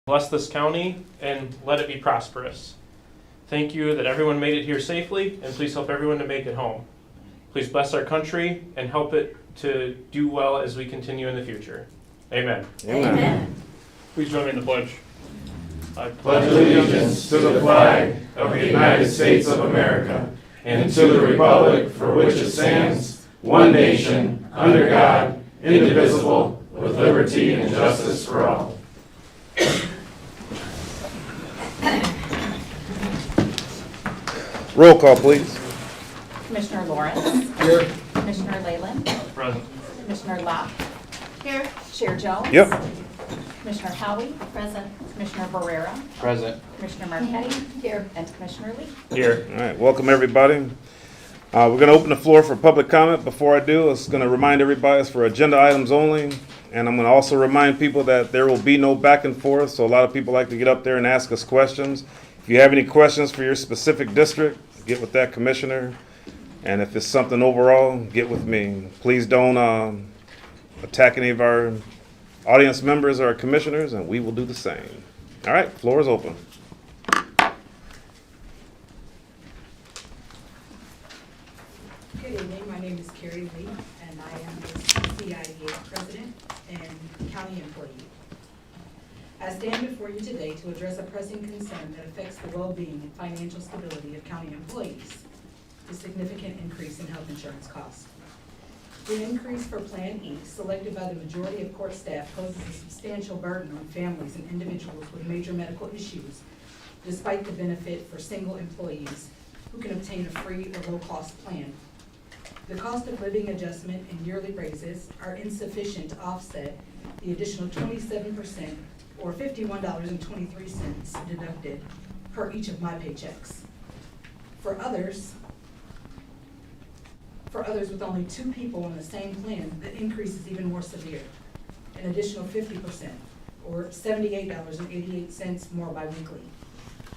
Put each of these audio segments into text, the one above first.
Bless this county and let it be prosperous. Thank you that everyone made it here safely, and please help everyone to make it home. Please bless our country and help it to do well as we continue in the future. Amen. Amen. Please join me in the pledge. I pledge allegiance to the flag of the United States of America and to the republic for which it stands, one nation, under God, indivisible, with liberty and justice for all. Roll call, please. Commissioner Lawrence. Here. Commissioner Leyland. Present. Commissioner Locke. Here. Chair Jones. Yep. Commissioner Howie. Present. Commissioner Barrera. Present. Commissioner Marquetti. Here. And Commissioner Lee. Here. All right, welcome everybody. We're going to open the floor for public comment. Before I do, it's going to remind everybody it's for agenda items only. And I'm going to also remind people that there will be no back and forth. So a lot of people like to get up there and ask us questions. If you have any questions for your specific district, get with that commissioner. And if it's something overall, get with me. Please don't attack any of our audience members or our commissioners, and we will do the same. All right, floor is open. Good evening, my name is Carrie Lee, and I am the CIDA President and County Employee. I stand before you today to address a pressing concern that affects the well-being and financial stability of county employees, the significant increase in health insurance costs. The increase for Plan E, selected by the majority of court staff, poses a substantial burden on families and individuals with major medical issues, despite the benefit for single employees who can obtain a free or low-cost plan. The cost of living adjustment and yearly raises are insufficient to offset the additional 27% or $51.23 deducted per each of my paychecks. For others with only 2 people on the same plan, the increase is even more severe, an additional 50% or $78.88 more biweekly.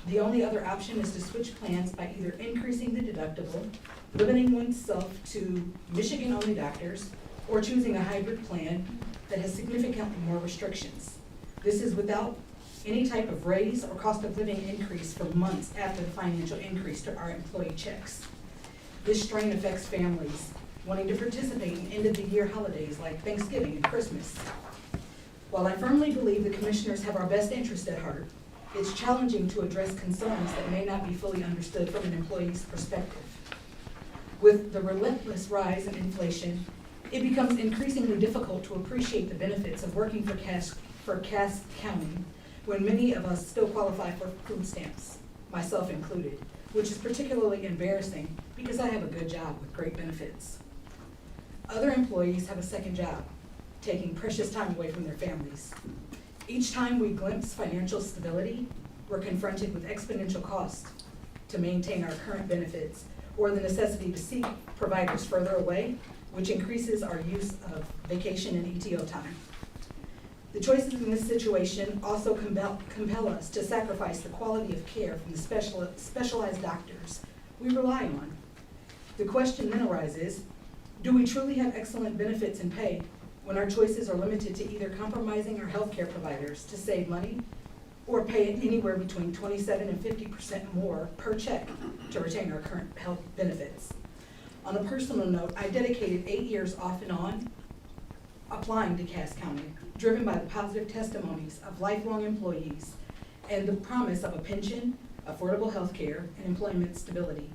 The only other option is to switch plans by either increasing the deductible, limiting oneself to Michigan-only doctors, or choosing a hybrid plan that has significantly more restrictions. This is without any type of raise or cost of living increase for months after the financial increase to our employee checks. This strain affects families wanting to participate in end-of-the-year holidays like Thanksgiving and Christmas. While I firmly believe the commissioners have our best interest at heart, it's challenging to address concerns that may not be fully understood from an employee's perspective. With the relentless rise in inflation, it becomes increasingly difficult to appreciate the benefits of working for Cass County when many of us still qualify for food stamps, myself included, which is particularly embarrassing because I have a good job with great benefits. Other employees have a second job, taking precious time away from their families. Each time we glimpse financial stability, we're confronted with exponential costs to maintain our current benefits or the necessity to seek providers further away, which increases our use of vacation and ETO time. The choices in this situation also compel us to sacrifice the quality of care from the specialized doctors we rely on. The question then arises, do we truly have excellent benefits and pay when our choices are limited to either compromising our healthcare providers to save money or pay anywhere between 27% and 50% more per check to retain our current health benefits? On a personal note, I dedicated 8 years off and on applying to Cass County, driven by the positive testimonies of lifelong employees and the promise of a pension, affordable health care, and employment stability.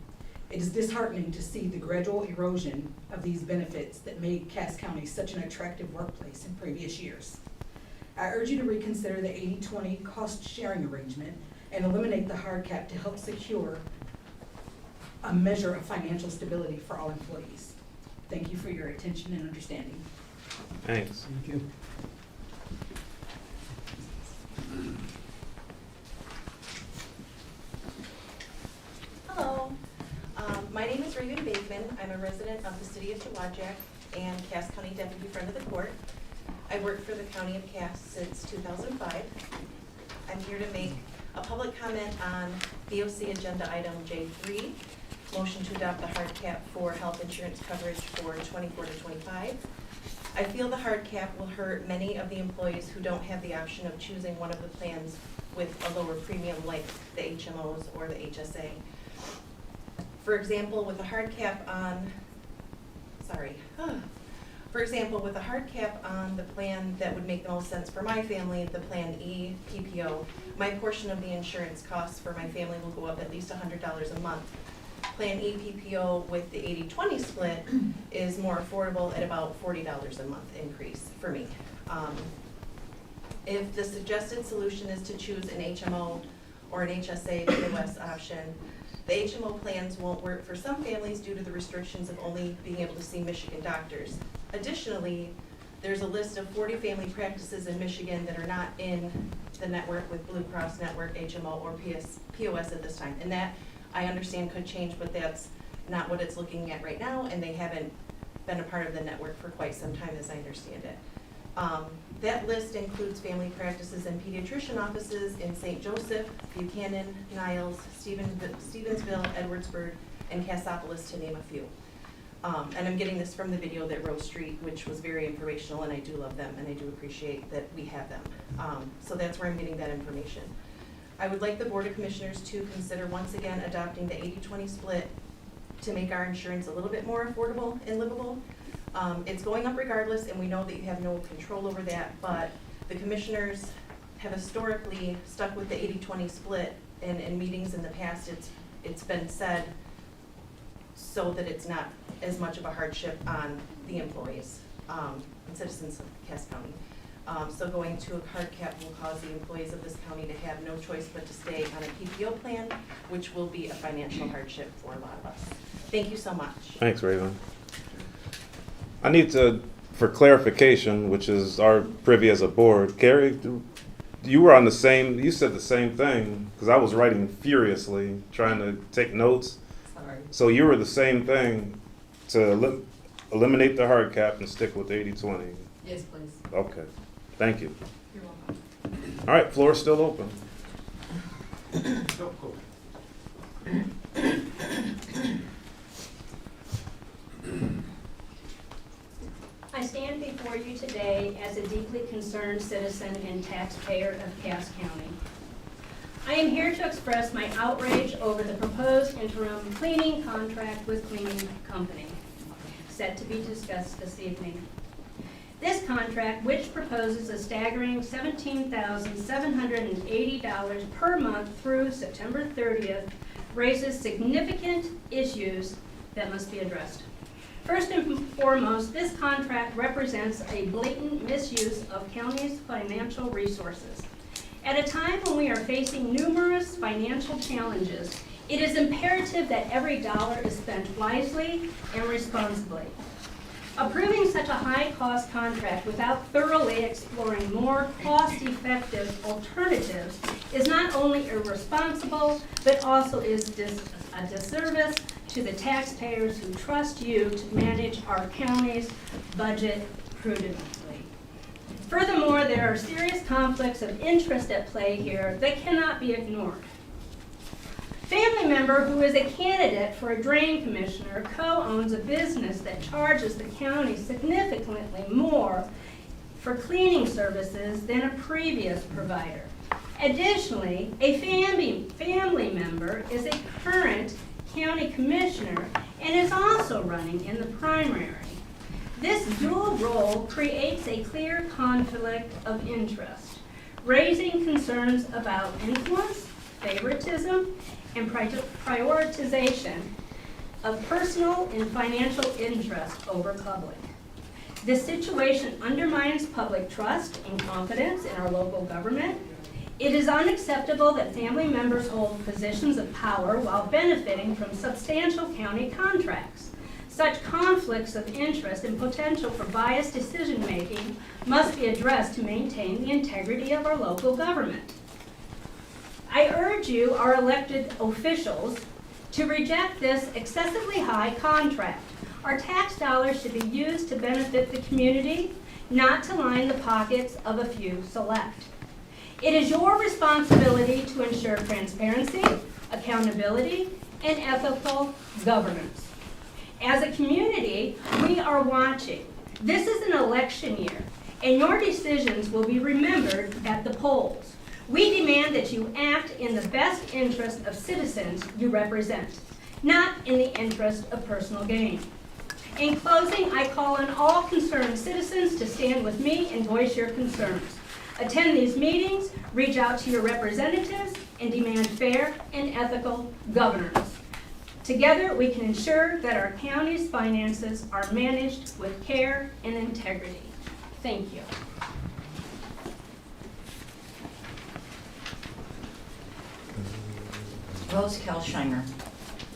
It is disheartening to see the gradual erosion of these benefits that made Cass County such an attractive workplace in previous years. I urge you to reconsider the 80-20 cost sharing arrangement and eliminate the hard cap to help secure a measure of financial stability for all employees. Thank you for your attention and understanding. Thanks. Thank you. Hello. My name is Reagan Bateman. I'm a resident of the city of Dowagiac and Cass County Deputy Friend of the Court. I worked for the County of Cass since 2005. I'm here to make a public comment on BOC Agenda Item J3, motion to adopt the hard cap for health insurance coverage for 24 to 25. I feel the hard cap will hurt many of the employees who don't have the option of choosing one of the plans with a lower premium like the HMOs or the HSA. For example, with a hard cap on, For example, with a hard cap on the plan that would make the most sense for my family, the Plan E PPO, my portion of the insurance costs for my family will go up at least $100 a month. Plan E PPO with the 80-20 split is more affordable at about $40 a month increase for me. If the suggested solution is to choose an HMO or an HSA POS option, the HMO plans won't work for some families due to the restrictions of only being able to see Michigan doctors. Additionally, there's a list of 40 family practices in Michigan that are not in the network with Blue Cross Network, HMO, or POS at this time. And that, I understand, could change, but that's not what it's looking at right now, and they haven't been a part of the network for quite some time, as I understand it. That list includes family practices and pediatrician offices in St. Joseph, Buchanan, Niles, Stevensville, Edwardsburg, and Cassopolis, to name a few. And I'm getting this from the video that Rose Street, which was very informational, and I do love them, and I do appreciate that we have them. So that's where I'm getting that information. I would like the Board of Commissioners to consider once again adopting the 80-20 split to make our insurance a little bit more affordable and livable. It's going up regardless, and we know that you have no control over that, but the commissioners have historically stuck with the 80-20 split, and in meetings in the past, it's been said so that it's not as much of a hardship on the employees and citizens of Cass County. So going to a hard cap will cause the employees of this county to have no choice but to stay on a PPO plan, which will be a financial hardship for a lot of us. Thank you so much. Thanks, Raven. I need to, for clarification, which is our privy as a board, Carrie, you were on the same, you said the same thing, because I was writing furiously, trying to take notes. Sorry. So you were the same thing to eliminate the hard cap and stick with 80-20. Yes, please. Okay, thank you. You're welcome. All right, floor is still open. I stand before you today as a deeply concerned citizen and taxpayer of Cass County. I am here to express my outrage over the proposed interim cleaning contract with Cleaning Company, set to be discussed this evening. This contract, which proposes a staggering $17,780 per month through September 30th, raises significant issues that must be addressed. First and foremost, this contract represents a blatant misuse of county's financial resources. At a time when we are facing numerous financial challenges, it is imperative that every dollar is spent wisely and responsibly. Approving such a high-cost contract without thoroughly exploring more cost-effective alternatives is not only irresponsible, but also is a disservice to the taxpayers who trust you to manage our county's budget prudently. Furthermore, there are serious conflicts of interest at play here that cannot be ignored. Family member who is a candidate for a drain commissioner co-owns a business that charges the county significantly more for cleaning services than a previous provider. Additionally, a family member is a current county commissioner and is also running in the primary. This dual role creates a clear conflict of interest, raising concerns about influence, favoritism, and prioritization of personal and financial interest over public. This situation undermines public trust and confidence in our local government. It is unacceptable that family members hold positions of power while benefiting from substantial county contracts. Such conflicts of interest and potential for biased decision-making must be addressed to maintain the integrity of our local government. I urge you, our elected officials, to reject this excessively high contract. Our tax dollars should be used to benefit the community, not to line the pockets of a few select. It is your responsibility to ensure transparency, accountability, and ethical governance. As a community, we are watching. This is an election year, and your decisions will be remembered at the polls. We demand that you act in the best interest of citizens you represent, not in the interest of personal gain. In closing, I call on all concerned citizens to stand with me and voice your concerns. Attend these meetings, reach out to your representatives, and demand fair and ethical governance. Together, we can ensure that our county's finances are managed with care and integrity. Thank you. Rose Kelsheimer.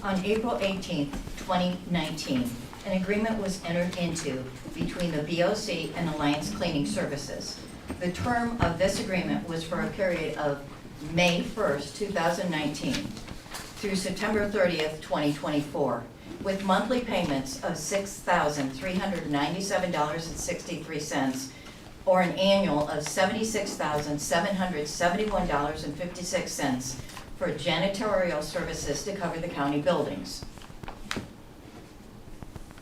On April 18, 2019, an agreement was entered into between the BOC and Alliance Cleaning Services. The term of this agreement was for a period of May 1st, 2019 through September 30th, 2024, with monthly payments of $6,397.63 or an annual of $76,771.56 for janitorial services to cover the county buildings.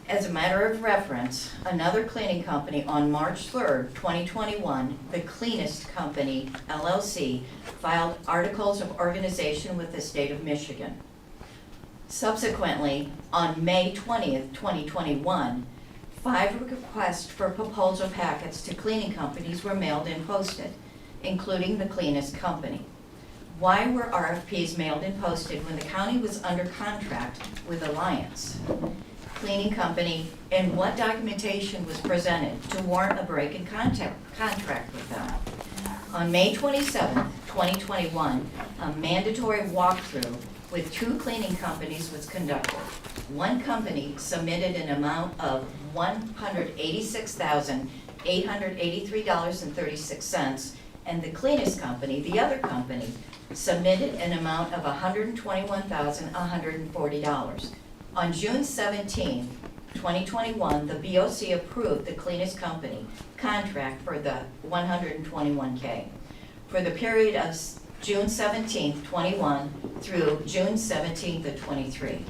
As a matter of reference, another cleaning company on March 3rd, 2021, the Cleanest Company, LLC, filed articles of organization with the state of Michigan. Subsequently, on May 20th, 2021, 5 requests for proposal packets to cleaning companies were mailed and posted, including the Cleanest Company. Why were RFPs mailed and posted when the county was under contract with Alliance Cleaning Company, and what documentation was presented to warrant a break in contract with them? On May 27th, 2021, a mandatory walkthrough with 2 cleaning companies was conducted. One company submitted an amount of $186,883.36, and the Cleanest Company, the other company, submitted an amount of $121,140. On June 17, 2021, the BOC approved the Cleanest Company contract for the $121K for the period of June 17, 21 through June 17 of 23,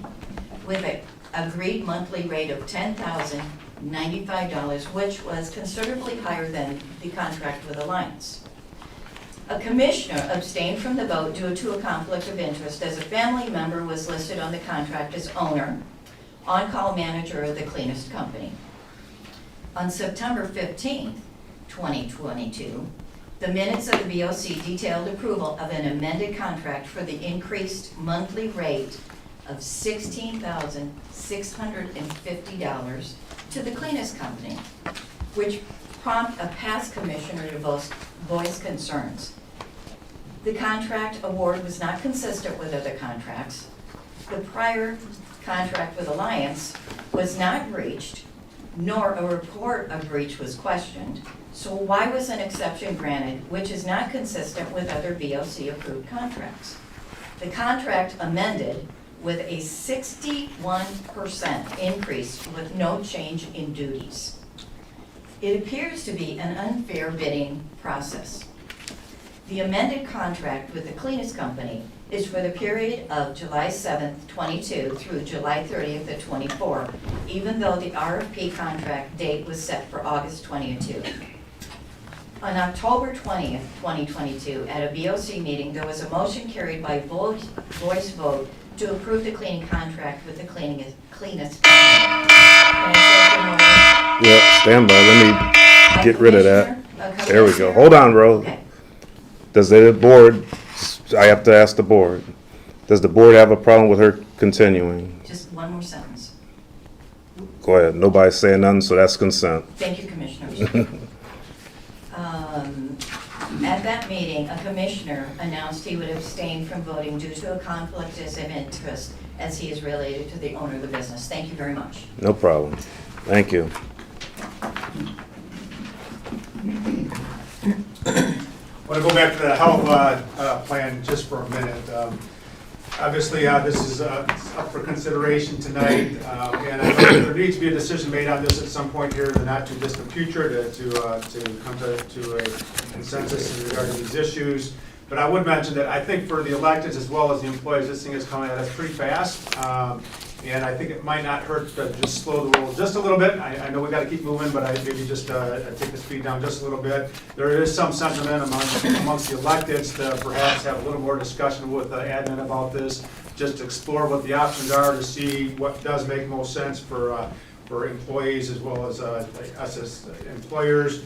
with an agreed monthly rate of $10,095, which was considerably higher than the contract with Alliance. A commissioner abstained from the vote due to a conflict of interest as a family member was listed on the contract as owner, on-call manager of the Cleanest Company. On September 15, 2022, the minutes of the BOC detailed approval of an amended contract for the increased monthly rate of $16,650 to the Cleanest Company, which prompted a past commissioner to voice concerns. The contract award was not consistent with other contracts. The prior contract with Alliance was not breached, nor a report of breach was questioned. So why was an exception granted, which is not consistent with other BOC-approved contracts? The contract amended with a 61% increase with no change in duties. It appears to be an unfair bidding process. The amended contract with the Cleanest Company is for the period of July 7th, 22 through July 30th of 24, even though the RFP contract date was set for August 22. On October 20th, 2022, at a BOC meeting, there was a motion carried by voice vote to approve the cleaning contract with the Cleanest Company. Yeah, stand by. Let me get rid of that. There we go. Hold on, Rose. Okay. Does the board, I have to ask the board, does the board have a problem with her continuing? Just one more sentence. Go ahead. Nobody's saying nothing, so that's consent. Thank you, Commissioners. At that meeting, a commissioner announced he would abstain from voting due to a conflict of interest as he is related to the owner of the business. Thank you very much. No problem. Thank you. I want to go back to the health plan just for a minute. Obviously, this is up for consideration tonight, and I know there needs to be a decision made on this at some point here in the not too distant future to come to a consensus in regard to these issues. But I would mention that I think for the electeds as well as the employees, this thing is coming at us pretty fast. And I think it might not hurt to just slow the roll just a little bit. I know we gotta keep moving, but I maybe just take the speed down just a little bit. There is some sentiment amongst the electeds to perhaps have a little more discussion with admin about this, just to explore what the options are to see what does make most sense for employees as well as us as employers,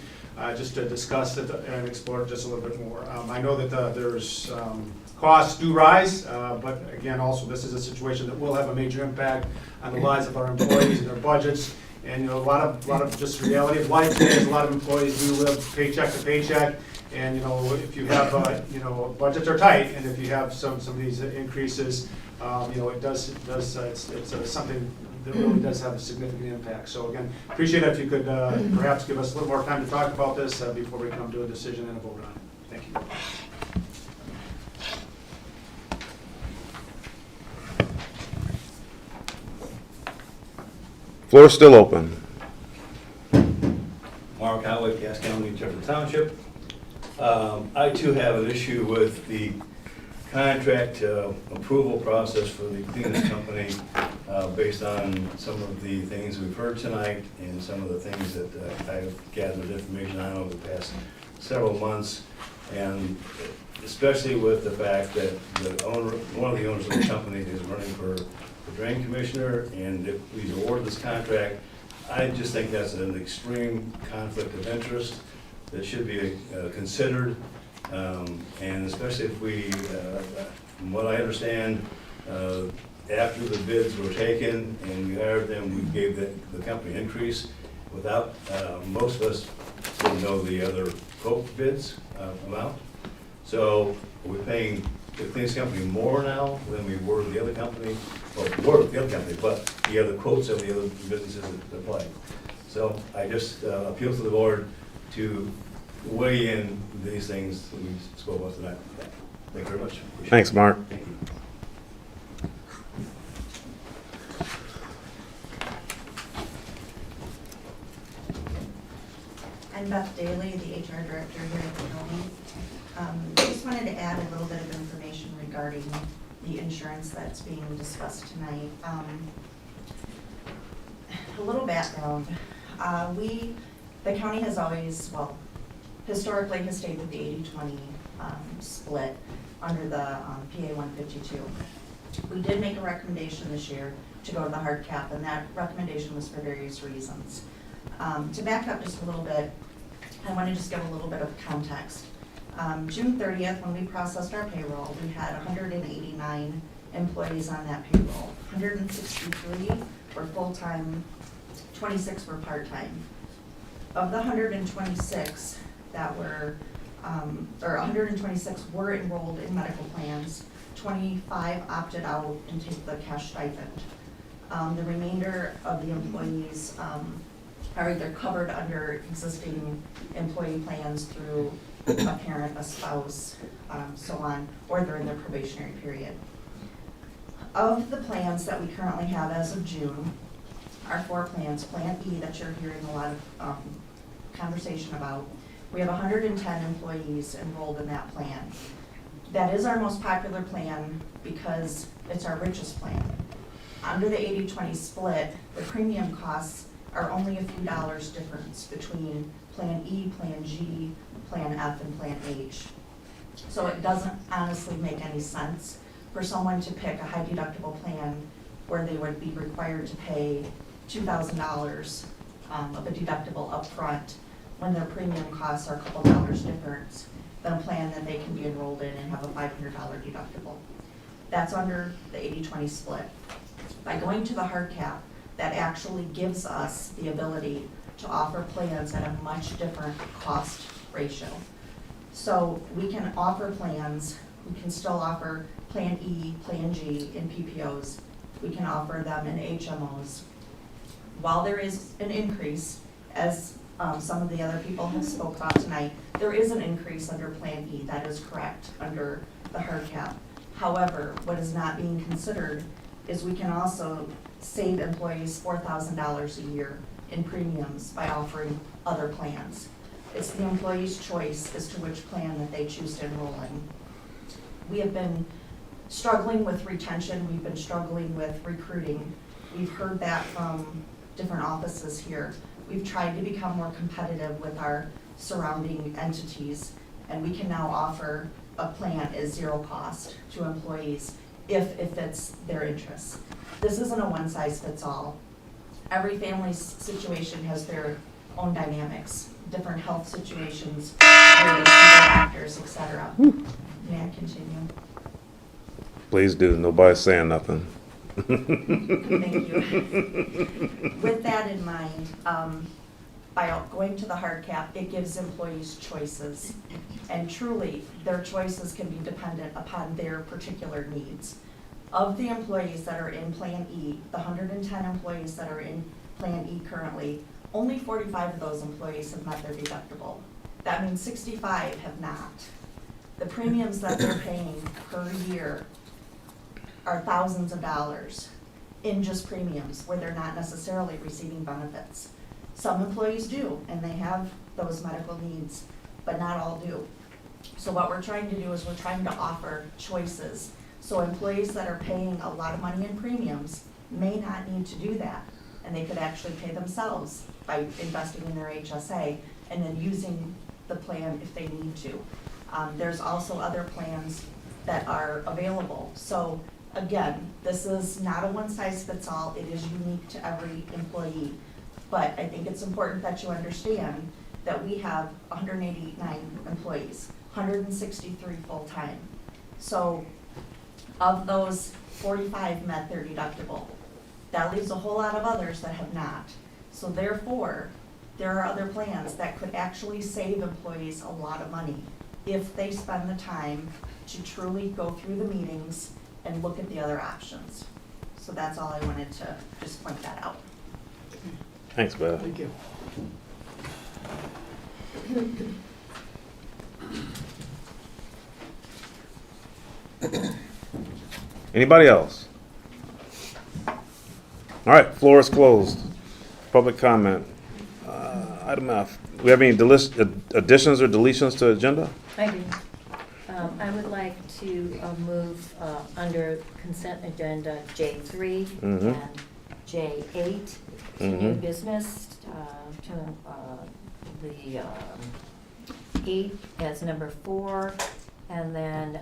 just to discuss it and explore it just a little bit more. I know that there's costs do rise, but again, also this is a situation that will have a major impact on the lives of our employees and their budgets. And you know, a lot of just reality of life is a lot of employees do live paycheck to paycheck. And you know, if you have you know, budgets are tight, and if you have some of these increases, you know, it's something that really does have a significant impact. So again, appreciate it if you could perhaps give us a little more time to talk about this before we come to a decision and a vote on it. Thank you. Floor is still open. Mark Howard, Cass County, Jefferson Township. I too have an issue with the contract approval process for the cleanest company based on some of the things we've heard tonight and some of the things that I've gathered information on over the past several months. And especially with the fact that one of the owners of the company is running for the drain commissioner, and if we award this contract, I just think that's an extreme conflict of interest that should be considered, and especially if we, from what I understand, after the bids were taken and we hired them, we gave the company increase without, most of us didn't know the other quote bids amount. So we're paying the cleanest company more now than we were the other company, well, we were the other company, but the other quotes of the other businesses that applied. So I just appeal to the board to weigh in these things that we spoke about tonight. Thank you very much. Appreciate Thanks, Mark. Thank you. I'm Beth Daly, the HR Director here at the county. Just wanted to add a little bit of information regarding the insurance that's being discussed tonight. A little background. The county has always, well, historically has stayed with the 80-20 split under the PA 152. We did make a recommendation this year to go to the hard cap, and that recommendation was for various reasons. To back up just a little bit, I want to just give a little bit of context. June 30th, when we processed our payroll, we had 189 employees on that payroll. 163 were full-time, 26 were part-time. Of the 126 that were, or 126 were enrolled in medical plans, 25 opted out and take the cash stipend. The remainder of the employees are either covered under existing employee plans through a parent, a spouse, so on, or they're in their probationary period. Of the plans that we currently have as of June, our 4 plans, Plan E that you're hearing a lot of conversation about, we have 110 employees enrolled in that plan. That is our most popular plan because it's our richest plan. Under the 80-20 split, the premium costs are only a few dollars difference between Plan E, Plan G, Plan F, and Plan H. So it doesn't honestly make any sense for someone to pick a high deductible plan where they would be required to pay $2,000 of a deductible up front when their premium costs are a couple dollars difference than a plan that they can be enrolled in and have a $500 deductible. That's under the 80-20 split. By going to the hard cap, that actually gives us the ability to offer plans at a much different cost ratio. So we can offer plans, we can still offer Plan E, Plan G in PPOs, we can offer them in HMOs. While there is an increase, as some of the other people have spoke about tonight, there is an increase under Plan E, that is correct, under the hard cap. However, what is not being considered is we can also save employees $4,000 a year in premiums by offering other plans. It's the employee's choice as to which plan that they choose to enroll in. We have been struggling with retention, we've been struggling with recruiting, We've heard that from different offices here. We've tried to become more competitive with our surrounding entities, and we can now offer a plan at zero cost to employees if it fits their interests. This isn't a one-size-fits-all. Every family's situation has their own dynamics, different health situations, where they see their doctors, et cetera. May I continue? Please do. Nobody's saying nothing. Thank you. With that in mind, by going to the hard cap, it gives employees choices. And truly, their choices can be dependent upon their particular needs. Of the employees that are in Plan E, the 110 employees that are in Plan E currently, only 45 of those employees have met their deductible. That means 65 have not. The premiums that they're paying per year are thousands of dollars in just premiums, where they're not necessarily receiving benefits. Some employees do, and they have those medical needs, but not all do. So what we're trying to do is we're trying to offer choices. So employees that are paying a lot of money in premiums may not need to do that, and they could actually pay themselves by investing in their HSA and then using the plan if they need to. There's also other plans that are available. So again, this is not a one-size-fits-all. It is unique to every employee. But I think it's important that you understand that we have 189 employees, 163 full-time. So of those, 45 met their deductible. That leaves a whole lot of others that have not. So therefore, there are other plans that could actually save employees a lot of money if they spend the time to truly go through the meetings and look at the other options. So that's all I wanted to just point that out. Thanks, Beth. Thank you. Anybody else? All right, floor is closed. Public comment. Item F. Do we have any additions or deletions to agenda? I do. I would like to move under consent agenda J3 Mhm. and J8 to new business, to the 8 as number 4, and then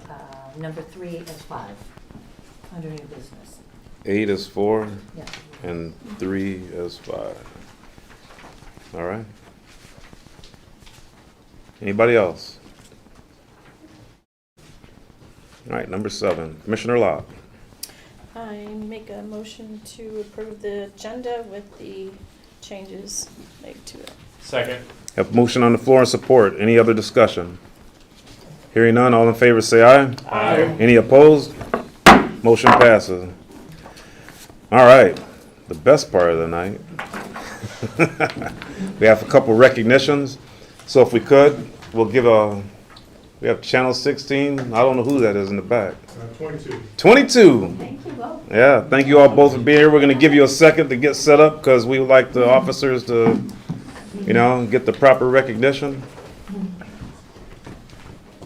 number 3 as 5, under new business. 8 is 4 Yeah. and 3 is 5. All right. Anybody else? All right, number 7, Commissioner Locke. I make a motion to approve the agenda with the changes made to it. Second. Have motion on the floor and support. Any other discussion? Hearing none, all in favor say aye. Aye. Any opposed? Motion passes. All right, the best part of the night. We have a couple recognitions. So if we could, we'll give we have Channel 16. I don't know who that is in the back. 22. 22. Thank you both. Yeah, thank you all both for being here. We're going to give you a second to get set up because we would like the officers to, get the proper recognition.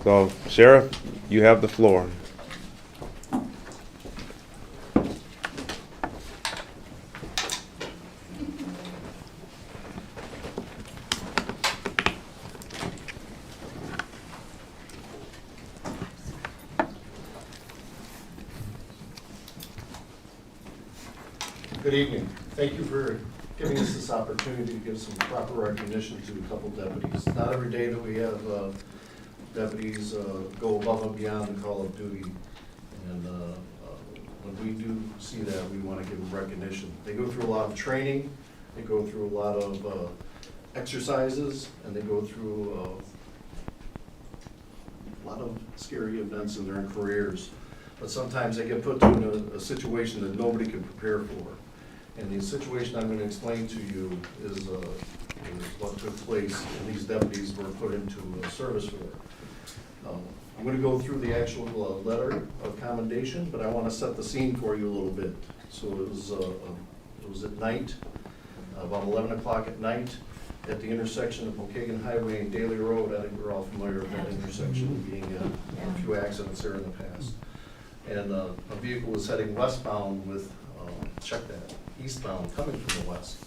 So, Sheriff, you have the floor. Good evening. Thank you for giving us this opportunity to give some proper recognition to a couple deputies. Not every day that we have deputies go above and beyond the call of duty. And when we do see that, we want to give them recognition. They go through a lot of training, they go through a lot of exercises, and they go through a lot of scary events in their careers. But sometimes they get put in a situation that nobody can prepare for. And the situation I'm going to explain to you is what took place, and these deputies were put into service for. I'm going to go through the actual letter of commendation, but I want to set the scene for you a little bit. So it was at night, about 11 o'clock at night, at the intersection of Waukegan Highway and Daly Road. I think we're all familiar with that intersection, being a few accidents there in the past. And a vehicle was heading westbound with check that, eastbound, coming from the west,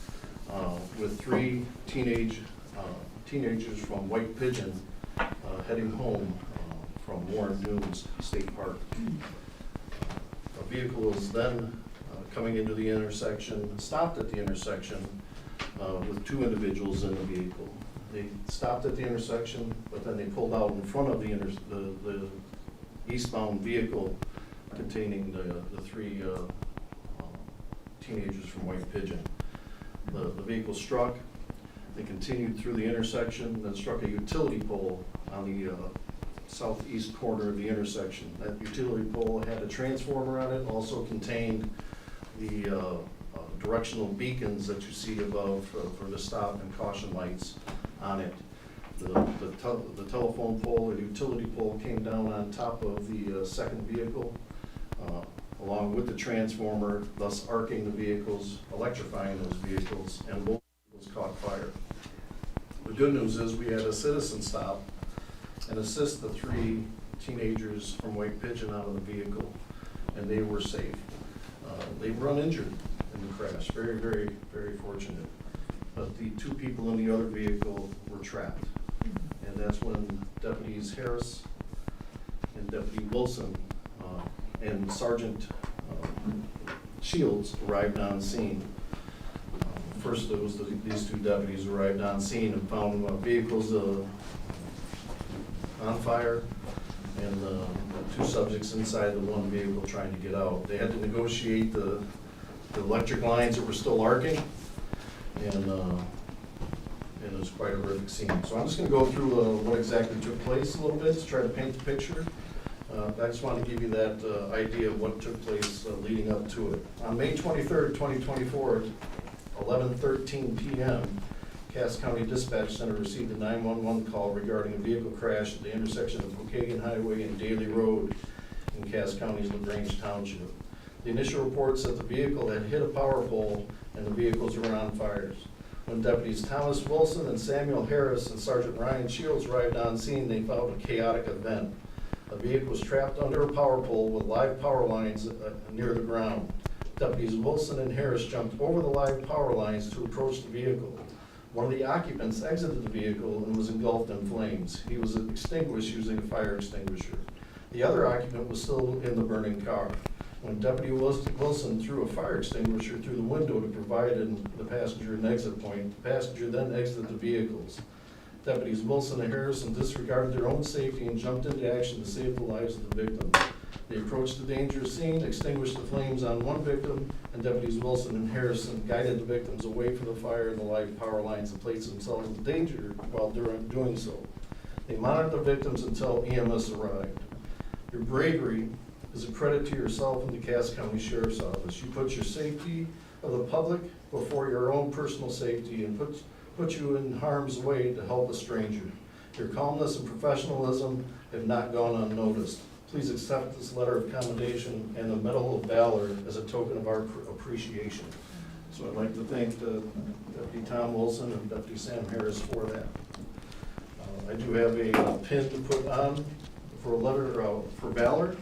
with three teenagers from White Pigeon heading home from Warren Dunes State Park. A vehicle was then coming into the intersection, stopped at the intersection with two individuals in the vehicle. They stopped at the intersection, but then they pulled out in front of the eastbound vehicle containing the three teenagers from White Pigeon. The vehicle struck. They continued through the intersection, then struck a utility pole on the southeast corner of the intersection. That utility pole had a transformer on it, also contained the directional beacons that you see above for the stop and caution lights on it. The telephone pole or utility pole came down on top of the second vehicle, along with the transformer, thus arcing the vehicles, electrifying those vehicles, and both vehicles caught fire. The good news is we had a citizen stop and assist the three teenagers from White Pigeon out of the vehicle, and they were safe. They were uninjured in the crash, very, very, very fortunate. But the two people in the other vehicle were trapped. And that's when Deputies Harris and Deputy Wilson and Sergeant Shields arrived on scene. First, it was these two deputies arrived on scene and found vehicles on fire and the two subjects inside the one vehicle trying to get out. They had to negotiate the electric lines that were still arcing, and it was quite a horrific scene. So I'm just going to go through what exactly took place a little bit to try to paint the picture. I just want to give you that idea of what took place leading up to it. On May 23rd, 2024, 11:13 p.m., Cass County Dispatch Center received a 911 call regarding a vehicle crash at the intersection of Waukegan Highway and Daly Road in Cass County's LaGrange Township. The initial reports that the vehicle had hit a power pole and the vehicles were on fires. When deputies Thomas Wilson and Samuel Harris and Sergeant Ryan Shields arrived on scene, they found a chaotic event. A vehicle was trapped under a power pole with live power lines near the ground. Deputies Wilson and Harris jumped over the live power lines to approach the vehicle. One of the occupants exited the vehicle and was engulfed in flames. He was extinguished using a fire extinguisher. The other occupant was still in the burning car. When Deputy Wilson threw a fire extinguisher through the window to provide the passenger an exit point, the passenger then exited the vehicles. Deputies Wilson and Harrison disregarded their own safety and jumped into action to save the lives of the victims. They approached the dangerous scene, extinguished the flames on one victim, and Deputies Wilson and Harrison guided the victims away from the fire and the live power lines and placed themselves in danger while doing so. They monitored the victims until EMS arrived. Your bravery is a credit to yourself and the Cass County Sheriff's Office. You put your safety of the public before your own personal safety and put you in harm's way to help a stranger. Your calmness and professionalism have not gone unnoticed. Please accept this letter of commendation and the Medal of Valor as a token of our appreciation. So I'd like to thank Deputy Tom Wilson and Deputy Sam Harris for that. I do have a pin to put on for a letter for valor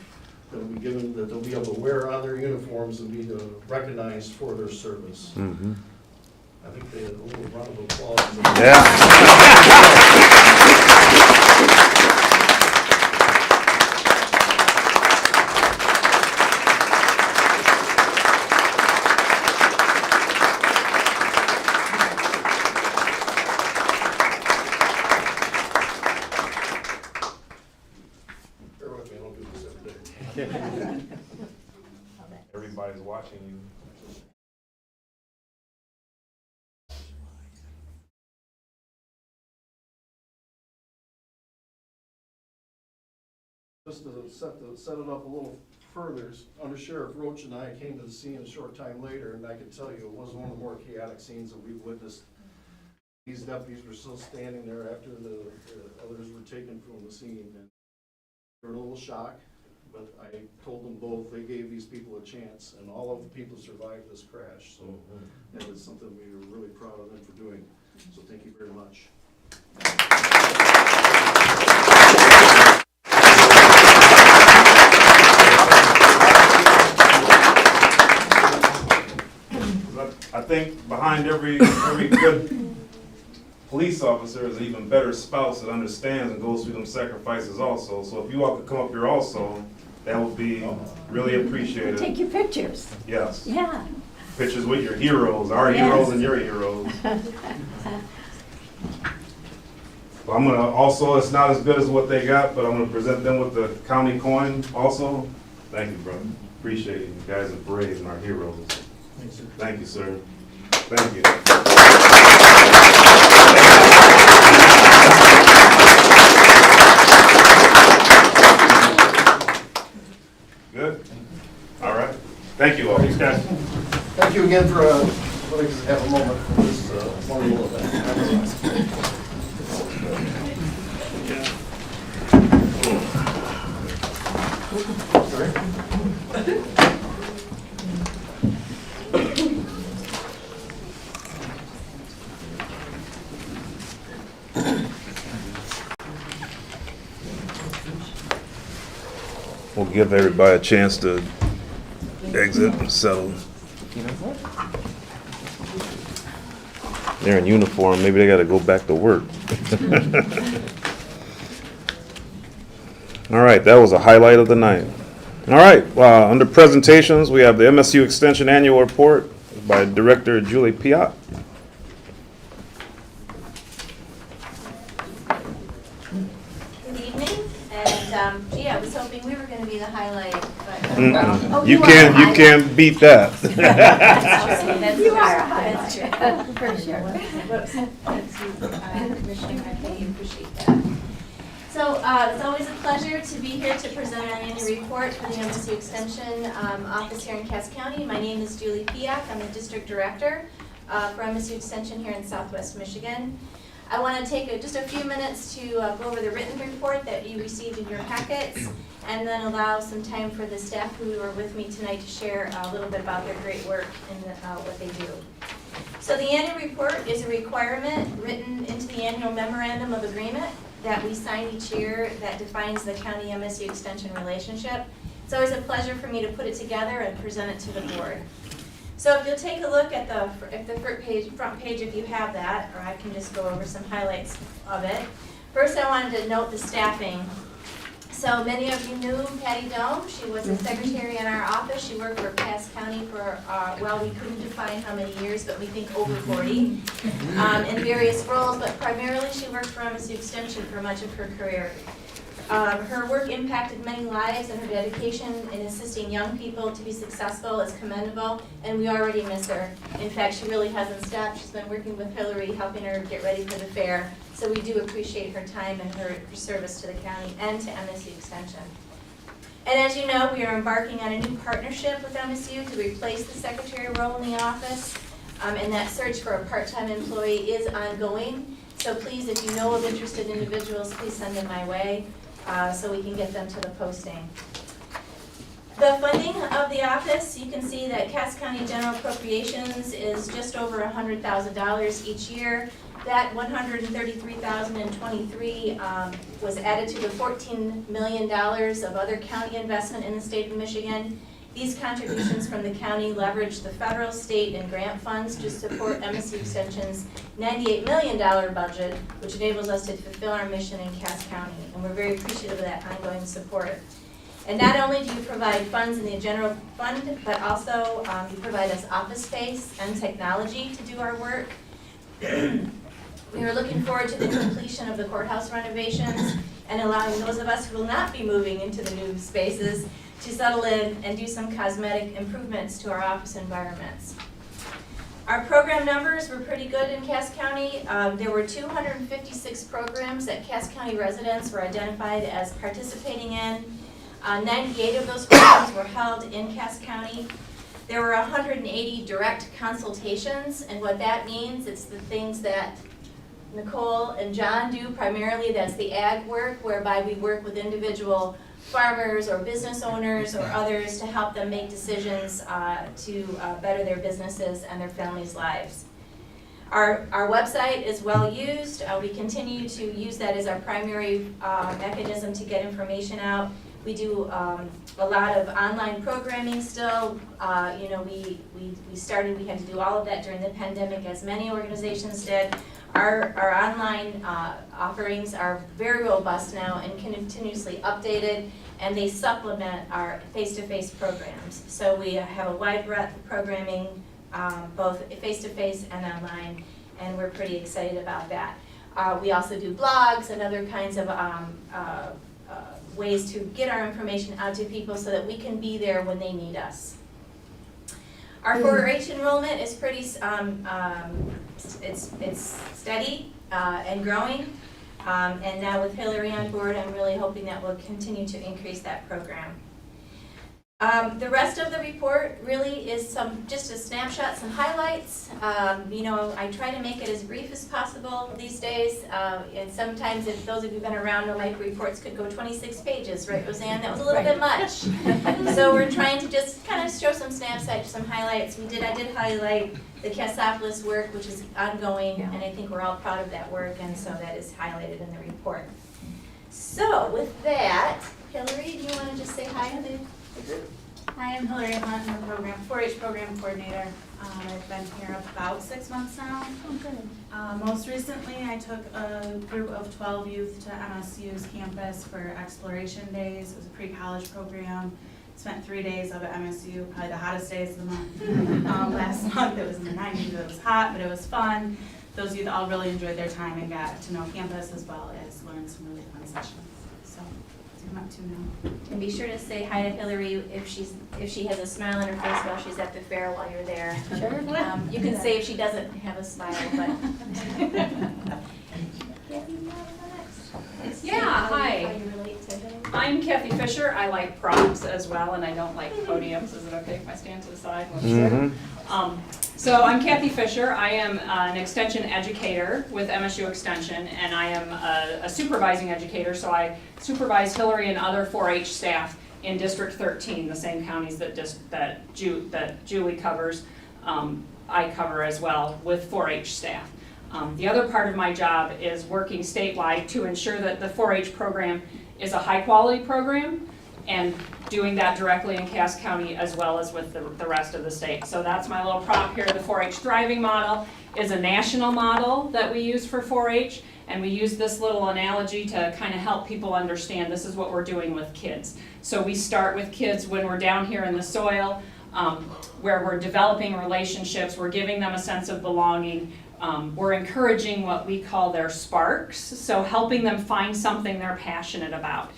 that will be given, that they'll be able to wear on their uniforms and be recognized for their service. Mm-hmm. I think they had a little round of applause. Yeah. Bear with me, I don't do this every day. Everybody's watching you. Just to set it up a little further, Under Sheriff Roach and I came to the scene a short time later, and I can tell you it was one of the more chaotic scenes that we've witnessed. These deputies were still standing there after the others were taken from the scene. And they were in a little shock, but I told them both they gave these people a chance, and all of the people survived this crash. So that is something we were really proud of them for doing. So thank you very much. think behind every good police officer is an even better spouse that understands and goes through them sacrifices also. So if you all could come up here also, that would be really appreciated. Take your pictures. Yes. Yeah. Pictures with your heroes, our Yes. heroes and your heroes. Well, I'm gonna also, it's not as good as what they got, but I'm gonna present them with the county coin also. Thank you, brother. Appreciate it. You guys are brave and our heroes. Thank you, sir. Thank you. Good? All right. Thank you all. Thanks, guys. Thank you again for letting us have a moment for this wonderful event. We'll give everybody a chance to exit and settle. They're in uniform, maybe they gotta go back to work. All right, that was a highlight of the night. All right, under presentations, we have the MSU Extension Annual Report by Director Julie Piat. Good evening, and gee, I was hoping we were going to be the highlight, but Mm-mm. You can't beat that. you are a highlight for sure. Commissioner Marquez, appreciate that. So it's always a pleasure to be here to present our annual report for the MSU Extension office here in Cass County. My name is Julie Piak. I'm the district director for MSU Extension here in Southwest Michigan. I want to take just a few minutes to go over the written report that you received in your packets, and then allow some time for the staff who are with me tonight to share a little bit about their great work and what they do. So the annual report is a requirement written into the annual memorandum of agreement that we sign each year that defines the county MSU Extension relationship. It's always a pleasure for me to put it together and present it to the board. So if you'll take a look at the front page if you have that, or I can just go over some highlights of it. First, I wanted to note the staffing. So many of you knew Patty Dome. She was a secretary in our office. She worked for Cass County for, well, we couldn't define how many years, but we think over 40, in various roles, but primarily she worked for MSU Extension for much of her career. Her work impacted many lives, and her dedication in assisting young people to be successful is commendable, and we already miss her. In fact, she really hasn't stopped. She's been working with Hillary, helping her get ready for the fair, so we do appreciate her time and her service to the county and to MSU Extension. And as you know, we are embarking on a new partnership with MSU to replace the secretary role in the office, and that search for a part-time employee is ongoing. So please, if you know of interested individuals, please send them my way. So we can get them to the posting. The funding of the office, you can see that Cass County General Appropriations is just over $100,000 each year. That $133,023 was added to the $14 million of other county investment in the state of Michigan. These contributions from the county leverage the federal, state, and grant funds to support MSU Extension's $98 million budget, which enables us to fulfill our mission in Cass County. And we're very appreciative of that ongoing support. And not only do you provide funds in the general fund, but also you provide us office space and technology to do our work. We are looking forward to the completion of the courthouse renovations and allowing those of us who will not be moving into the new spaces to settle in and do some cosmetic improvements to our office environments. Our program numbers were pretty good in Cass County. There were 256 programs that Cass County residents were identified as participating in. 98 of those programs were held in Cass County. There were 180 direct consultations, and what that means, it's the things that Nicole and John do primarily. That's the ag work, whereby we work with individual farmers or business owners or others to help them make decisions to better their businesses and their families' lives. Our website is well used. We continue to use that as our primary mechanism to get information out. We do a lot of online programming still. You know, we started, we had to do all of that during the pandemic, as many organizations did. Our online offerings are very robust now and continuously updated, and they supplement our face-to-face programs. So we have a wide breadth of programming, both face-to-face and online, and we're pretty excited about that. We also do blogs and other kinds of ways to get our information out to people so that we can be there when they need us. Our 4-H enrollment is pretty, it's steady and growing. And now with Hillary on board, I'm really hoping that we'll continue to increase that program. The rest of the report really is just a snapshot, some highlights. You know, I try to make it as brief as possible these days. And sometimes, if those of you who've been around know, my reports could go 26 pages, right, Roseanne? That was a little bit much. So we're trying to just kind of show some snapshots, some highlights. I did highlight the Cassopolis work, which is ongoing, and I think we're all proud of that work, and so that is highlighted in the report. So with that, Hillary, do you want to just say hi to the group? Hi, I'm Hillary Hunt, I'm a 4-H program coordinator. I've been here about 6 months now. Oh, good. Most recently, I took a group of 12 youth to MSU's campus for Exploration Days. It was a pre-college program. Spent 3 days up at MSU, probably the hottest days of the month. Last month it was in the 90s, it was hot, but it was fun. Those youth all really enjoyed their time and got to know campus as well as learn some really fun sessions. So, come up to now. And be sure to say hi to Hillary if she has a smile on her face while she's at the fair while you're there. Sure. You can say if she doesn't have a smile, but. Yeah, hi. How you relate to Hillary? I'm Kathy Fisher. I like props as well, and I don't like podiums. Is it okay if I stand to the side? So I'm Kathy Fisher. I am an extension educator with MSU Extension, and I am a supervising educator, so I supervise Hillary and other 4-H staff in District 13, the same counties that Julie covers. I cover as well with 4-H staff. The other part of my job is working statewide to ensure that the 4-H program is a high-quality program, and doing that directly in Cass County as well as with the rest of the state. So that's my little prop here. The 4-H Thriving Model is a national model that we use for 4-H, and we use this little analogy to kind of help people understand this is what we're doing with kids. So we start with kids when we're down here in the soil, where we're developing relationships, we're giving them a sense of belonging, we're encouraging what we call their sparks, so helping them find something they're passionate about.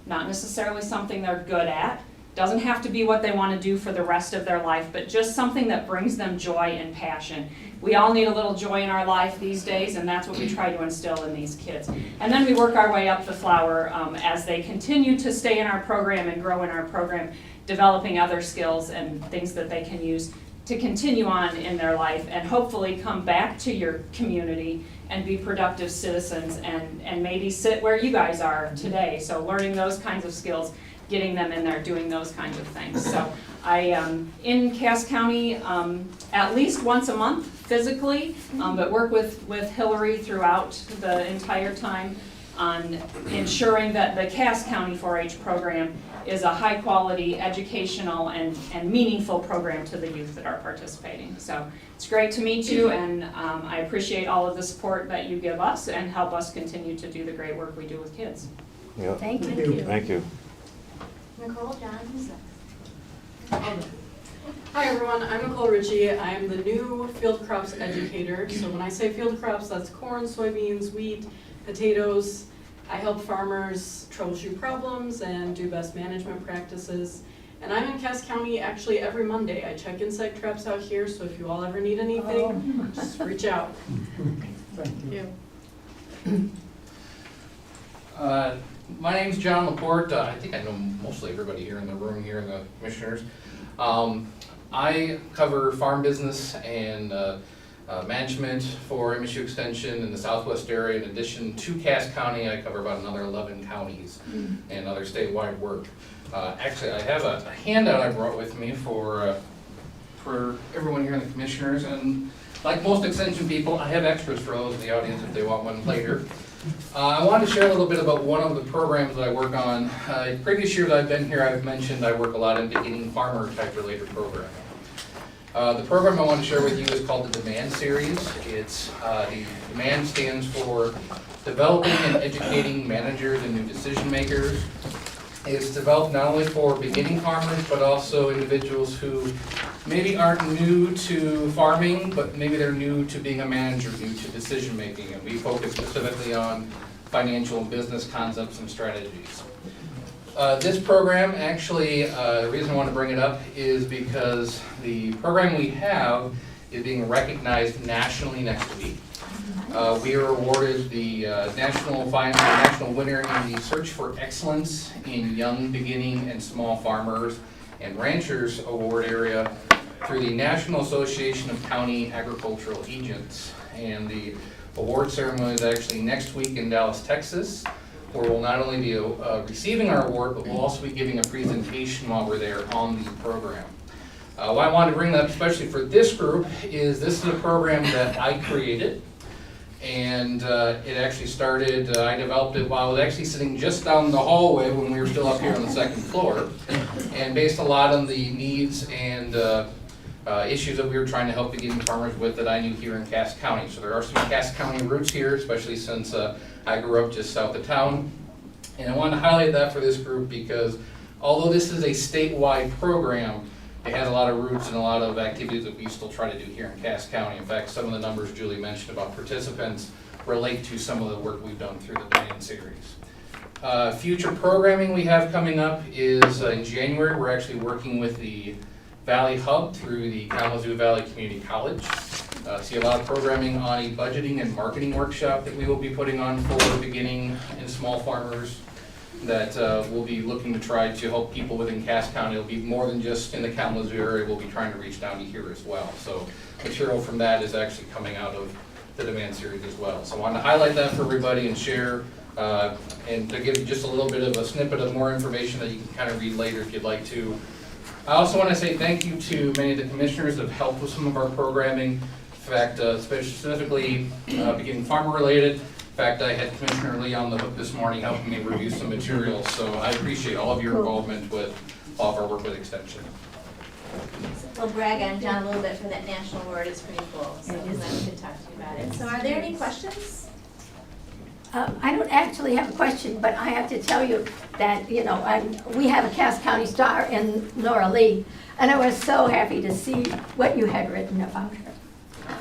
Not necessarily something they're good at, doesn't have to be what they want to do for the rest of their life, but just something that brings them joy and passion. We all need a little joy in our life these days, and that's what we try to instill in these kids. And then we work our way up the flower as they continue to stay in our program and grow in our program, developing other skills and things that they can use to continue on in their life and hopefully come back to your community and be productive citizens and maybe sit where you guys are today. So learning those kinds of skills, getting them in there, doing those kinds of things. So I am in Cass County at least once a month physically, but work with Hillary throughout the entire time on ensuring that the Cass County 4-H program is a high quality educational and meaningful program to the youth that are participating. So it's great to meet you, and I appreciate all of the support that you give us and help us continue to do the great work we do with kids. Yep. Thank you. Thank you. Nicole, John, who's next? Hi everyone, I'm Nicole Ritchie. I'm the new field crops educator. So when I say field crops, that's corn, soybeans, wheat, potatoes. I help farmers troubleshoot problems and do best management practices. And I'm in Cass County actually every Monday. I check insect traps out here, so if you all ever need anything, just reach out. Thank you. My name's John Laporte. I think I know mostly everybody here in the room here, the commissioners. I cover farm business and management for MSU Extension in the Southwest area. In addition to Cass County, I cover about another 11 counties and other statewide work. Actually, I have a handout I brought with me for everyone here in the commissioners, and like most extension people, I have extras for those in the audience if they want one later. I wanted to share a little bit about one of the programs that I work on. Previous years I've been here, I've mentioned I work a lot in beginning farmer type related programming. The program I want to share with you is called the DEMAND Series. It's, the DEMAND stands for Developing and Educating Managers and New Decision Makers. It's developed not only for beginning farmers, but also individuals who maybe aren't new to farming, but maybe they're new to being a manager, new to decision making. And we focus specifically on financial and business concepts and strategies. This program, actually, the reason I want to bring it up is because the program we have is being recognized nationally next week. We are awarded the national winner in the Search for Excellence in Young, Beginning, and Small Farmers and Ranchers Award area through the National Association of County Agricultural Agents. And the award ceremony is actually next week in Dallas, Texas, where we'll not only be receiving our award, but we'll also be giving a presentation while we're there on the program. Why I wanted to bring that up, especially for this group, is this is a program that I created. And it actually started, I developed it while I was actually sitting just down the hallway when we were still up here on the second floor. And based a lot on the needs and issues that we were trying to help beginning farmers with that I knew here in Cass County. So there are some Cass County roots here, especially since I grew up just south of town. And I wanted to highlight that for this group because although this is a statewide program, it has a lot of roots and a lot of activities that we still try to do here in Cass County. In fact, some of the numbers Julie mentioned about participants relate to some of the work we've done through the DEMAND series. Future programming we have coming up is in January. We're actually working with the Valley Hub through the Kalamazoo Valley Community College. See a lot of programming on a budgeting and marketing workshop that we will be putting on for beginning and small farmers that we'll be looking to try to help people within Cass County. It'll be more than just in the Kalamazoo area. We'll be trying to reach down to here as well. So material from that is actually coming out of the DEMAND series as well. So I wanted to highlight that for everybody and share and to give you just a little bit of a snippet of more information that you can kind of read later if you'd like to. I also want to say thank you to many of the commissioners that have helped with some of our programming. In fact, specifically beginning farmer related. In fact, I had Commissioner Lee on the hook this morning helping me review some materials, so I appreciate all of your involvement with all of our work with Extension. We'll brag on John a little bit for that national award. It's pretty cool, so I'm glad we could talk to you about it. So are there any questions? I don't actually have a question, but I have to tell you that, you know, we have a Cass County Star in Laura Lee, and I was so happy to see what you had written about her.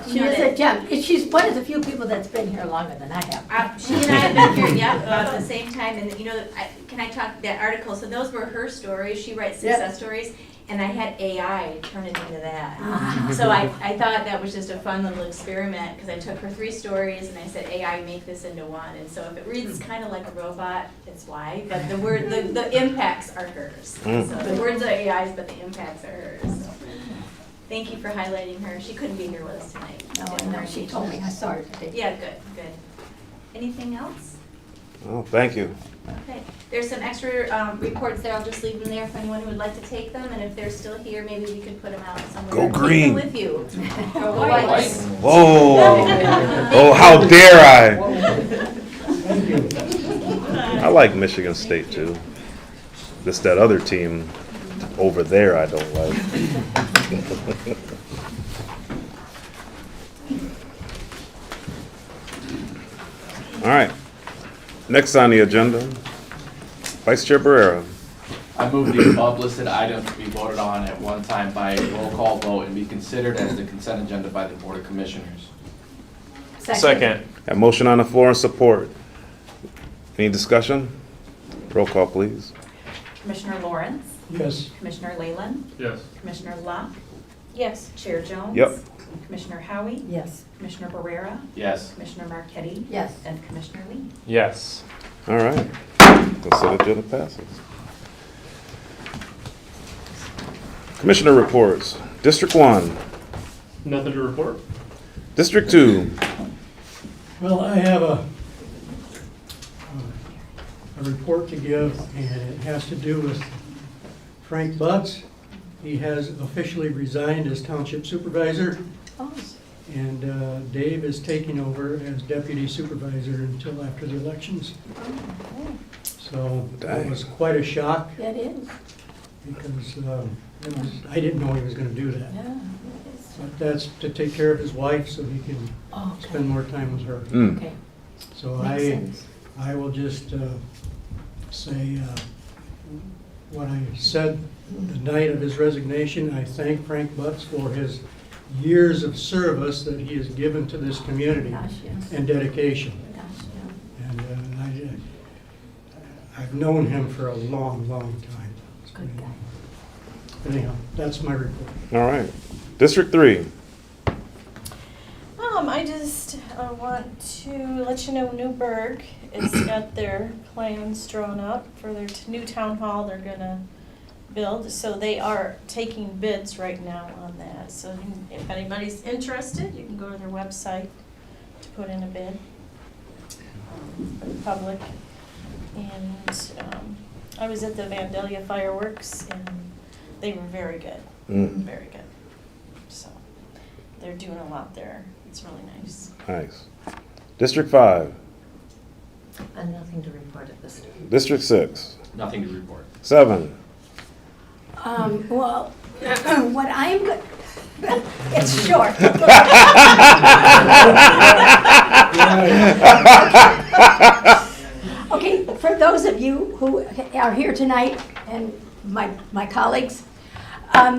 She is a gem. She's one of the few people that's been here longer than I have. She and I have been here, yeah, about the same time, and you know, can I talk that article? So those were her stories. She writes success stories, and I had AI turn it into that. So I thought that was just a fun little experiment because I took her 3 stories and I said, AI, make this into one. And so if it reads kind of like a robot, it's why. But the impacts are hers. So the words are AI's, but the impacts are hers. So. Thank you for highlighting her. She couldn't be here with us tonight. No, she told me. I saw her today. Yeah, good. Anything else? Oh, thank you. Okay. There's some extra reports there. I'll just leave them there for anyone who would like to take them. And if they're still here, maybe we could put them out somewhere. Go Take green. them with you. Or white. Whoa. Oh, how dare I. I like Michigan State too. Just that other team over there I don't like. All right. Next on the agenda, Vice Chair Barrera. I move the above listed items to be voted on at one time by roll call vote and be considered as the consent agenda by the Board of Commissioners. Second. A motion on the floor and support. Any discussion? Roll call, please. Commissioner Lawrence? Yes. Commissioner Leyland? Yes. Commissioner Locke? Yes. Chair Jones? Yep. Commissioner Howie? Yes. Commissioner Barrera? Yes. Commissioner Marquetti? Yes. And Commissioner Lee? Yes. All right. Consent agenda passes. Commissioner reports. District 1. Nothing to report? District 2. Well, I have a report to give, and it has to do with Frank Butts. He has officially resigned as township supervisor. And Dave is taking over as deputy supervisor until after the elections. So that was quite a shock That is. because I didn't know he was going to do that. Yeah, it is. But that's to take care of his wife so he can Okay. spend more time with her. Okay. So Makes sense. I will just say what I said the night of his resignation. I thank Frank Butts for his years of service that he has given to this community Gosh, yes. and dedication. Gosh, yeah. And I've known him for a long, long time. Good guy. Anyhow, that's my report. All right. District 3. I just want to let you know Newburgh has got their plans drawn up for their new town hall they're gonna build. So they are taking bids right now on that. So if anybody's interested, you can go to their website to put in a bid for the public. And I was at the Vandalia fireworks and they were very good, very good. So they're doing a lot there. It's really nice. Nice. District 5. Nothing to report at this time. District 6. Nothing to report. 7. Well, what I'm, it's short. Okay, for those of you who are here tonight and my colleagues,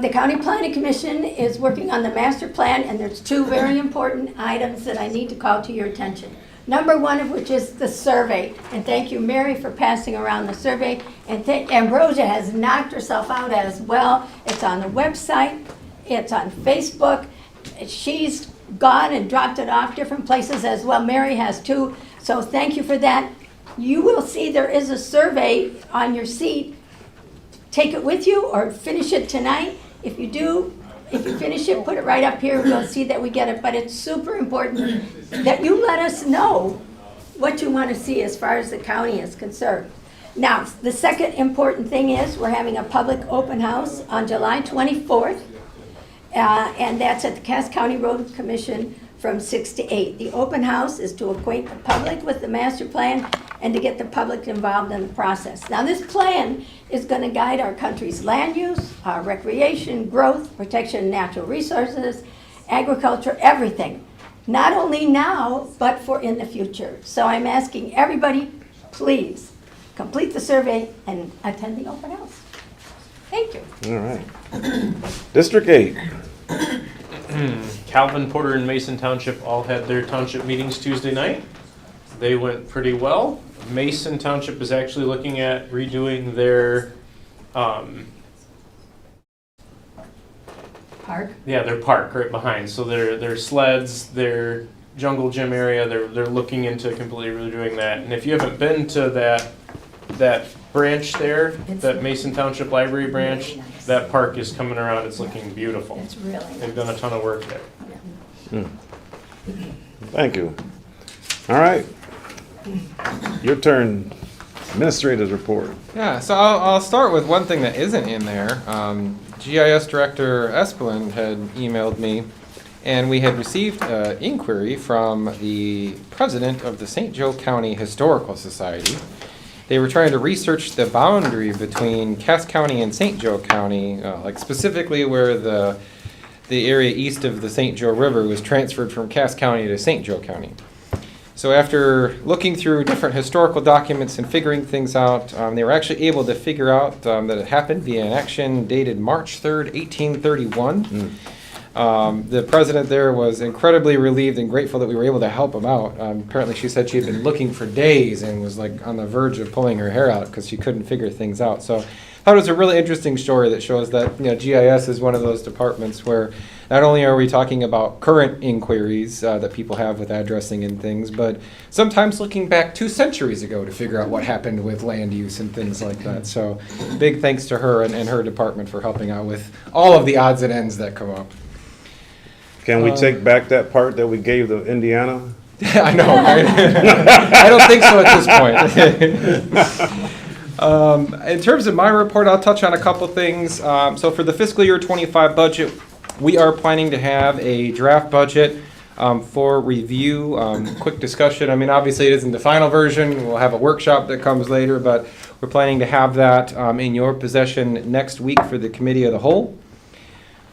the County Planning Commission is working on the master plan, and there's two very important items that I need to call to your attention. Number one of which is the survey, and thank you, Mary, for passing around the survey, and Ambrosia has knocked herself out as well. It's on the website, it's on Facebook. She's gone and dropped it off different places as well. Mary has too, so thank you for that. You will see there is a survey on your seat. Take it with you or finish it tonight. If you do, if you finish it, put it right up here. You'll see that we get it. But it's super important that you let us know what you want to see as far as the county is concerned. Now, the second important thing is we're having a public open house on July 24th. And that's at the Cass County Road Commission from 6 to 8. The open house is to acquaint the public with the master plan and to get the public involved in the process. Now, this plan is going to guide our country's land use, our recreation, growth, protection of natural resources, agriculture, everything. Not only now, but for in the future. So I'm asking everybody, please, complete the survey and attend the open house. Thank you. All right. District 8. Calvin, Porter, and Mason Township all had their township meetings Tuesday night. They went pretty well. Mason Township is actually looking at redoing their Park? Yeah, their park right behind. So their sleds, their jungle gym area, they're looking into completely redoing that. And if you haven't been to that branch there, that Mason Township Library branch, really nice. that park is coming around. It's looking beautiful. It's really nice. They've done a ton of work there. Thank you. All right. Your turn. Administrator's report. Yeah, so I'll start with one thing that isn't in there. GIS Director Espeland had emailed me, and we had received an inquiry from the president of the St. Joe County Historical Society. They were trying to research the boundary between Cass County and St. Joe County, like specifically where the area east of the St. Joe River was transferred from Cass County to St. Joe County. So after looking through different historical documents and figuring things out, they were actually able to figure out that it happened via an action dated March 3rd, 1831. The president there was incredibly relieved and grateful that we were able to help him out. Apparently she said she had been looking for days and was like on the verge of pulling her hair out because she couldn't figure things out. So I thought it was a really interesting story that shows that GIS is one of those departments where not only are we talking about current inquiries that people have with addressing and things, but sometimes looking back 2 centuries ago to figure out what happened with land use and things like that. So big thanks to her and her department for helping out with all of the odds and ends that come up. Can we take back that part that we gave to Indiana? I know, right? I don't think so at this point. In terms of my report, I'll touch on a couple things. So for the fiscal year 25 budget, we are planning to have a draft budget for review. Quick discussion. I mean, obviously it isn't the final version. We'll have a workshop that comes later, but we're planning to have that in your possession next week for the committee of the whole.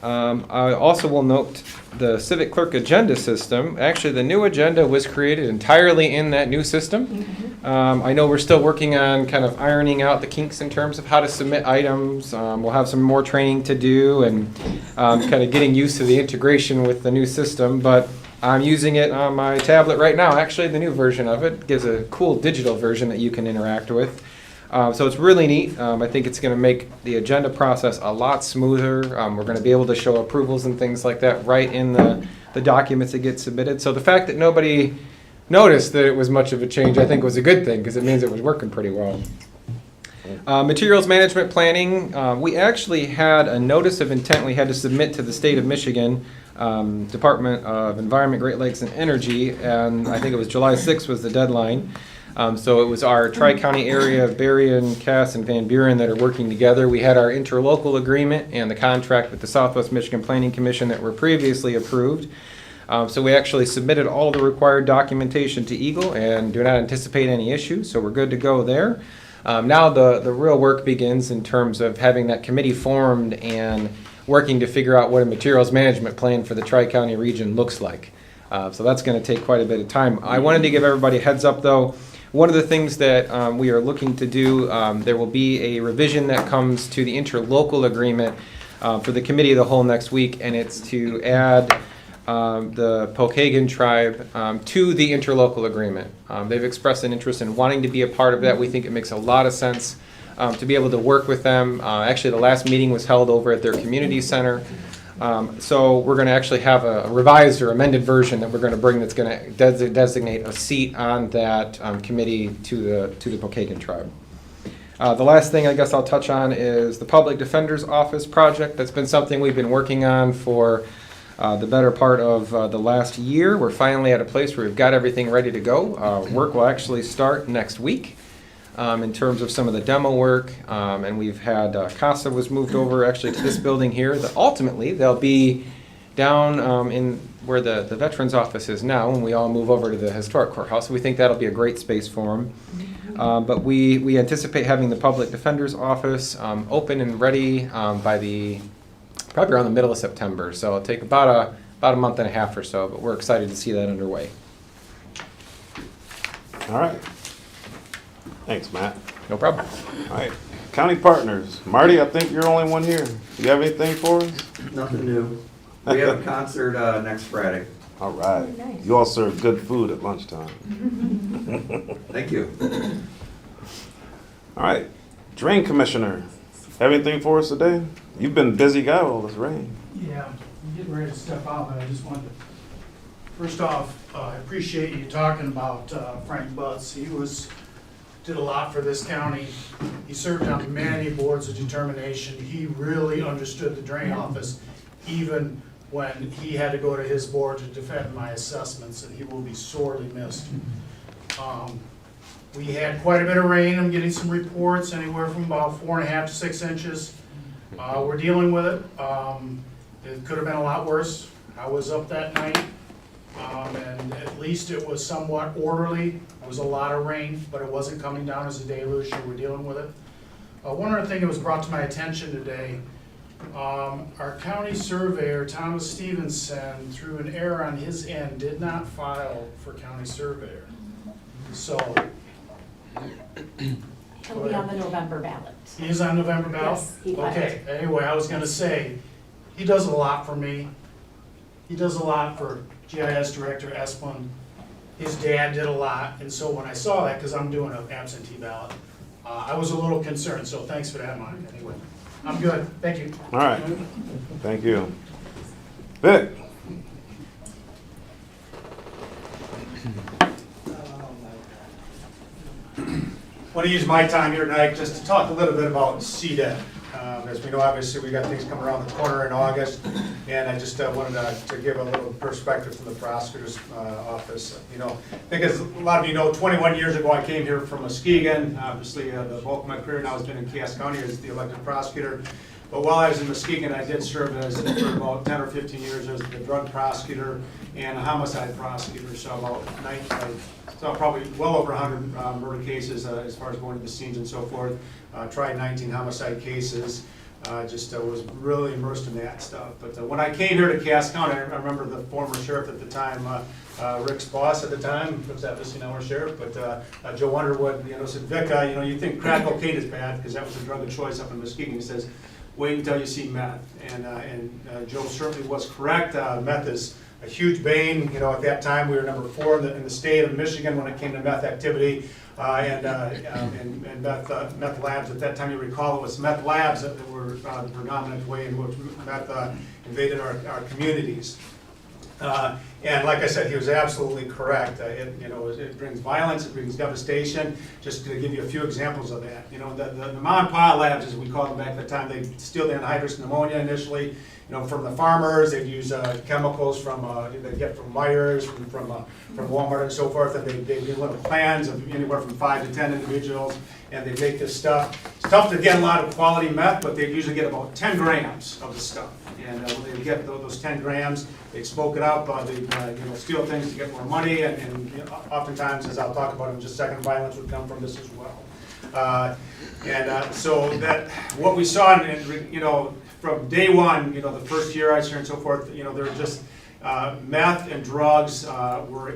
I also will note the civic clerk agenda system. Actually, the new agenda was created entirely in that new system. I know we're still working on kind of ironing out the kinks in terms of how to submit items. We'll have some more training to do and kind of getting used to the integration with the new system, but I'm using it on my tablet right now. Actually, the new version of it gives a cool digital version that you can interact with. So it's really neat. I think it's going to make the agenda process a lot smoother. We're going to be able to show approvals and things like that right in the documents that get submitted. So the fact that nobody noticed that it was much of a change, I think was a good thing because it means it was working pretty well. Materials management planning, we actually had a notice of intent we had to submit to the state of Michigan, Department of Environment, Great Lakes and Energy, and I think it was July 6th was the deadline. So it was our tri-county area of Berrien, Cass, and Van Buren that are working together. We had our interlocal agreement and the contract with the Southwest Michigan Planning Commission that were previously approved. So we actually submitted all the required documentation to Eagle and do not anticipate any issues, so we're good to go there. Now the real work begins in terms of having that committee formed and working to figure out what a materials management plan for the tri-county region looks like. So that's going to take quite a bit of time. I wanted to give everybody a heads up though. One of the things that we are looking to do, there will be a revision that comes to the interlocal agreement for the committee of the whole next week, and it's to add the Pokagon tribe to the interlocal agreement. They've expressed an interest in wanting to be a part of that. We think it makes a lot of sense to be able to work with them. Actually, the last meeting was held over at their community center. So we're going to actually have a revised or amended version that we're going to bring that's going to designate a seat on that committee to the Pokagon tribe. The last thing I guess I'll touch on is the Public Defender's Office project. That's been something we've been working on for the better part of the last year. We're finally at a place where we've got everything ready to go. Work will actually start next week. In terms of some of the demo work, and we've had CASA was moved over actually to this building here. That ultimately they'll be down in where the Veterans Office is now, and we all move over to the historic courthouse. So we think that'll be a great space for them. But we anticipate having the Public Defender's Office open and ready by probably around the middle of September. So it'll take about a month and a half or so, but we're excited to see that underway. All right. Thanks, Matt. No problem. All right. County partners. Marty, I think you're the only one here. Do you have anything for us? Nothing new. We have a concert next Friday. All right. Oh, nice. You all serve good food at lunchtime. Thank you. All right. Drain Commissioner. Have anything for us today? You've been a busy guy with all this rain. Yeah, I'm getting ready to step out, but I just wanted to, first off, I appreciate you talking about Frank Butts. He did a lot for this county. He served on many boards of determination. He really understood the drain office, even when he had to go to his board to defend my assessments, and he will be sorely missed. We had quite a bit of rain. I'm getting some reports, anywhere from about 4.5 to 6 inches. We're dealing with it. It could have been a lot worse. I was up that night, and at least it was somewhat orderly. It was a lot of rain, but it wasn't coming down as a deluge, so we're dealing with it. One other thing that was brought to my attention today, our county surveyor, Thomas Stevenson, through an error on his end, did not file for county surveyor. So. He'll be on the November ballot. He is on November ballot? Yes, he filed. Okay, anyway, I was gonna say, he does a lot for me. He does a lot for GIS Director Esplin. His dad did a lot, and so when I saw that, because I'm doing an absentee ballot, I was a little concerned, so thanks for that, Mike, anyway. I'm good, thank you. All right. Thank you. Vic. I want to use my time here tonight just to talk a little bit about CDEP. As we know, obviously, we got things coming around the corner in August, and I just wanted to give a little perspective from the prosecutor's office. You know, I think as a lot of you know, 21 years ago, I came here from Muskegon. Obviously, the bulk of my career now has been in Cass County as the elected prosecutor. But while I was in Muskegon, I did serve as, for about 10 or 15 years as the drug prosecutor and a homicide prosecutor, so probably well over 100 murder cases as far as going to the scenes and so forth. Tried 19 homicide cases. Was really immersed in that stuff. But when I came here to Cass County, I remember the former sheriff at the time, Rick's boss at the time, was obviously now our sheriff, but Joe Underwood, said, Vic, you think crack cocaine is bad because that was a drug of choice up in Muskegon. He says, wait until you see meth. And Joe certainly was correct. Meth is a huge bane. At that time, we were number 4 in the state of Michigan when it came to meth activity. And meth labs. At that time, you recall, it was meth labs that were the predominant way in which meth invaded our communities. And like I said, he was absolutely correct. It brings violence, it brings devastation. Just to give you a few examples of that. The mom and pop labs, as we called them back at the time, they steal the anhydrous pneumonia initially. From the farmers, they'd use chemicals they get from Myers, from Walmart and so forth, and they do little plans of anywhere from 5 to 10 individuals, and they make this stuff. It's tough to get a lot of quality meth, but they usually get about 10 grams of the stuff. And when they get those 10 grams, they smoke it up, they steal things to get more money, and oftentimes, as I'll talk about in just a second, violence would come from this as well. So that what we saw, from day one, the first year I was here and so forth, there were just meth and drugs were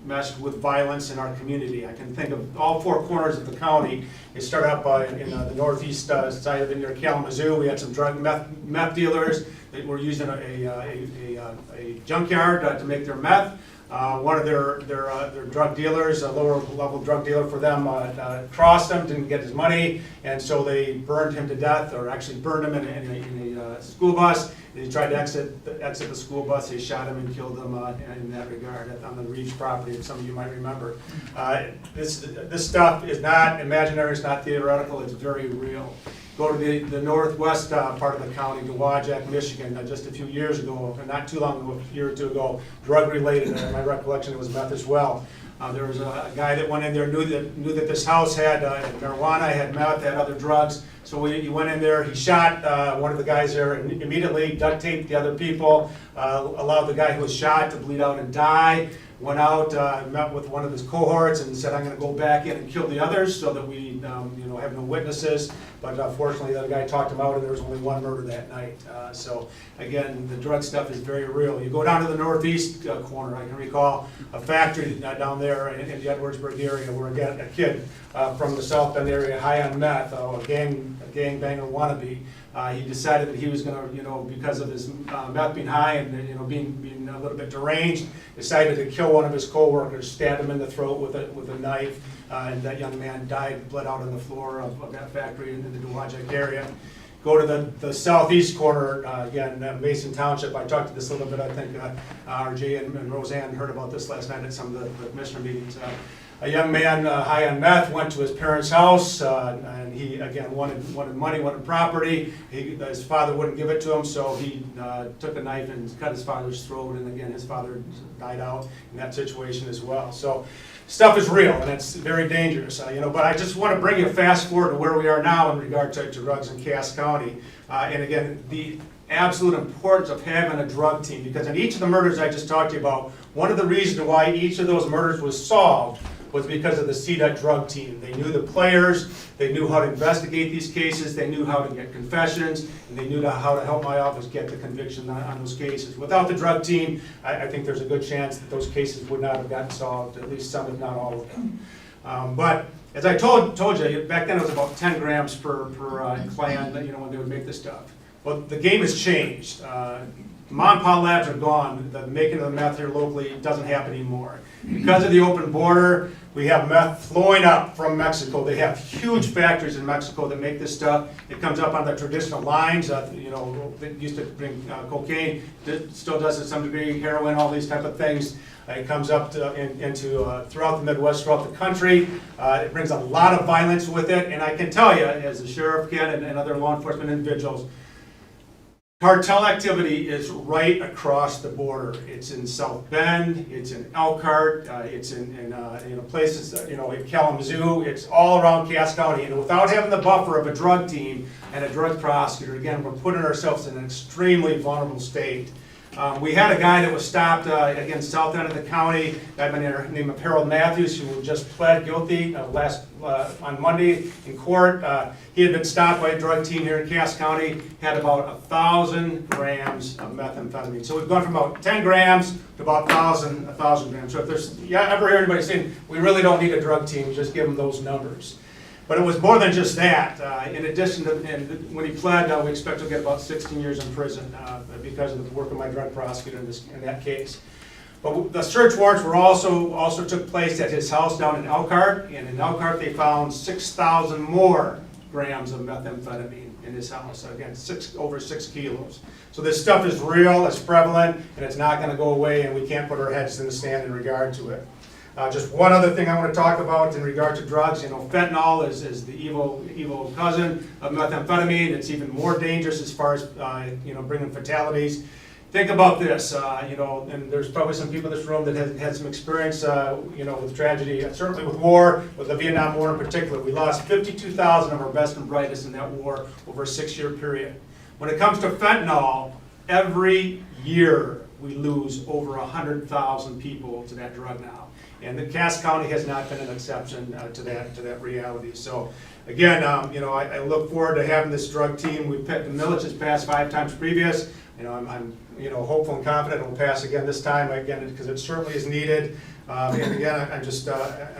meshed with violence in our community. I can think of all 4 corners of the county. It started up in the northeast side of it near Kalamazoo. We had some meth dealers that were using a junkyard to make their meth. One of their drug dealers, a lower level drug dealer for them, crossed him, didn't get his money, and so they burned him to death, or actually burned him in a school bus. He tried to exit the school bus. They shot him and killed him in that regard on the Reeves property, that some of you might remember. This stuff is not imaginary. It's not theoretical. It's very real. Go to the northwest part of the county, Dowagiac, Michigan, just a few years ago, not too long ago, a year or two ago, drug-related. In my recollection, it was meth as well. There was a guy that went in there, knew that this house had marijuana, had meth, had other drugs. So he went in there, he shot one of the guys there, and immediately duct taped the other people, allowed the guy who was shot to bleed out and die. Went out, met with one of his cohorts, and said, "I'm going to go back in and kill the others so that we, have no witnesses." But fortunately, the guy talked him out, and there was only one murder that night. So again, the drug stuff is very real. You go down to the northeast corner. I can recall a factory down there in the Edwardsburg area where a kid from the South Bend area, high on meth, a gangbanger wannabe. He decided that he was going to, because of his meth being high and being a little bit deranged, decided to kill one of his co-workers, stabbed him in the throat with a knife, and that young man died, bled out on the floor of that factory in the Dowagiac area. Go to the southeast corner, again, Mason Township. I talked to this a little bit, I think RJ and Roseanne heard about this last night at some of the commissioner meetings. A young man high on meth went to his parents' house, and he, again, wanted money, wanted property. His father wouldn't give it to him, so he took a knife and cut his father's throat, and again, his father died out in that situation as well. So stuff is real, and it's very dangerous, but I just want to bring you fast forward to where we are now in regard to drugs in Cass County. And again, the absolute importance of having a drug team, because in each of the murders I just talked to you about, one of the reasons why each of those murders was solved was because of the CDOT drug team. They knew the players, they knew how to investigate these cases, they knew how to get confessions, and they knew how to help my office get the conviction on those cases. Without the drug team, I think there's a good chance that those cases would not have gotten solved, at least some, if not all of them. But as I told you, back then it was about 10 grams per clan, when they would make this stuff. Well, the game has changed. Mom and pop labs are gone. The making of the meth here locally doesn't happen anymore. Because of the open border, we have meth flowing up from Mexico. They have huge factories in Mexico that make this stuff. It comes up on the traditional lines. They used to bring cocaine. It still does to some degree, heroin, all these type of things. It comes up into throughout the Midwest, throughout the country. It brings a lot of violence with it. And I can tell you, as the sheriff can and other law enforcement individuals, Cartel activity is right across the border. It's in South Bend, it's in Elkhart, it's in places, in Kalamazoo. It's all around Cass County. And without having the buffer of a drug team and a drug prosecutor, again, we're putting ourselves in an extremely vulnerable state. We had a guy that was stopped, again, south end of the county, a guy by the name of Harold Matthews, who just pled guilty on Monday in court. He had been stopped by a drug team here in Cass County, had about 1,000 grams of methamphetamine. So we've gone from about 10 grams to about 1,000 grams. So if there's, ever hear anybody saying, we really don't need a drug team, just give them those numbers. But it was more than just that. In addition to, and when he pled, we expect to get about 16 years in prison because of the work of my drug prosecutor in that case. But the search warrants were also took place at his house down in Elkhart, and in Elkhart they found 6,000 more grams of methamphetamine in his house. Again, over 6 kilos. So this stuff is real, it's prevalent, and it's not going to go away, and we can't put our heads in the sand in regard to it. Just one other thing I want to talk about in regard to drugs. Fentanyl is the evil cousin of methamphetamine. It's even more dangerous as far as bringing fatalities. Think about this, and there's probably some people in this room that have had some experience, with tragedy, certainly with war, with the Vietnam War in particular. We lost 52,000 of our best and brightest in that war over a 6-year period. When it comes to fentanyl, every year we lose over 100,000 people to that drug now. And the Cass County has not been an exception to that reality. So again, I look forward to having this drug team. The millage has passed 5 times previous. I'm hopeful and confident it will pass again this time, because it certainly is needed. And again, I'm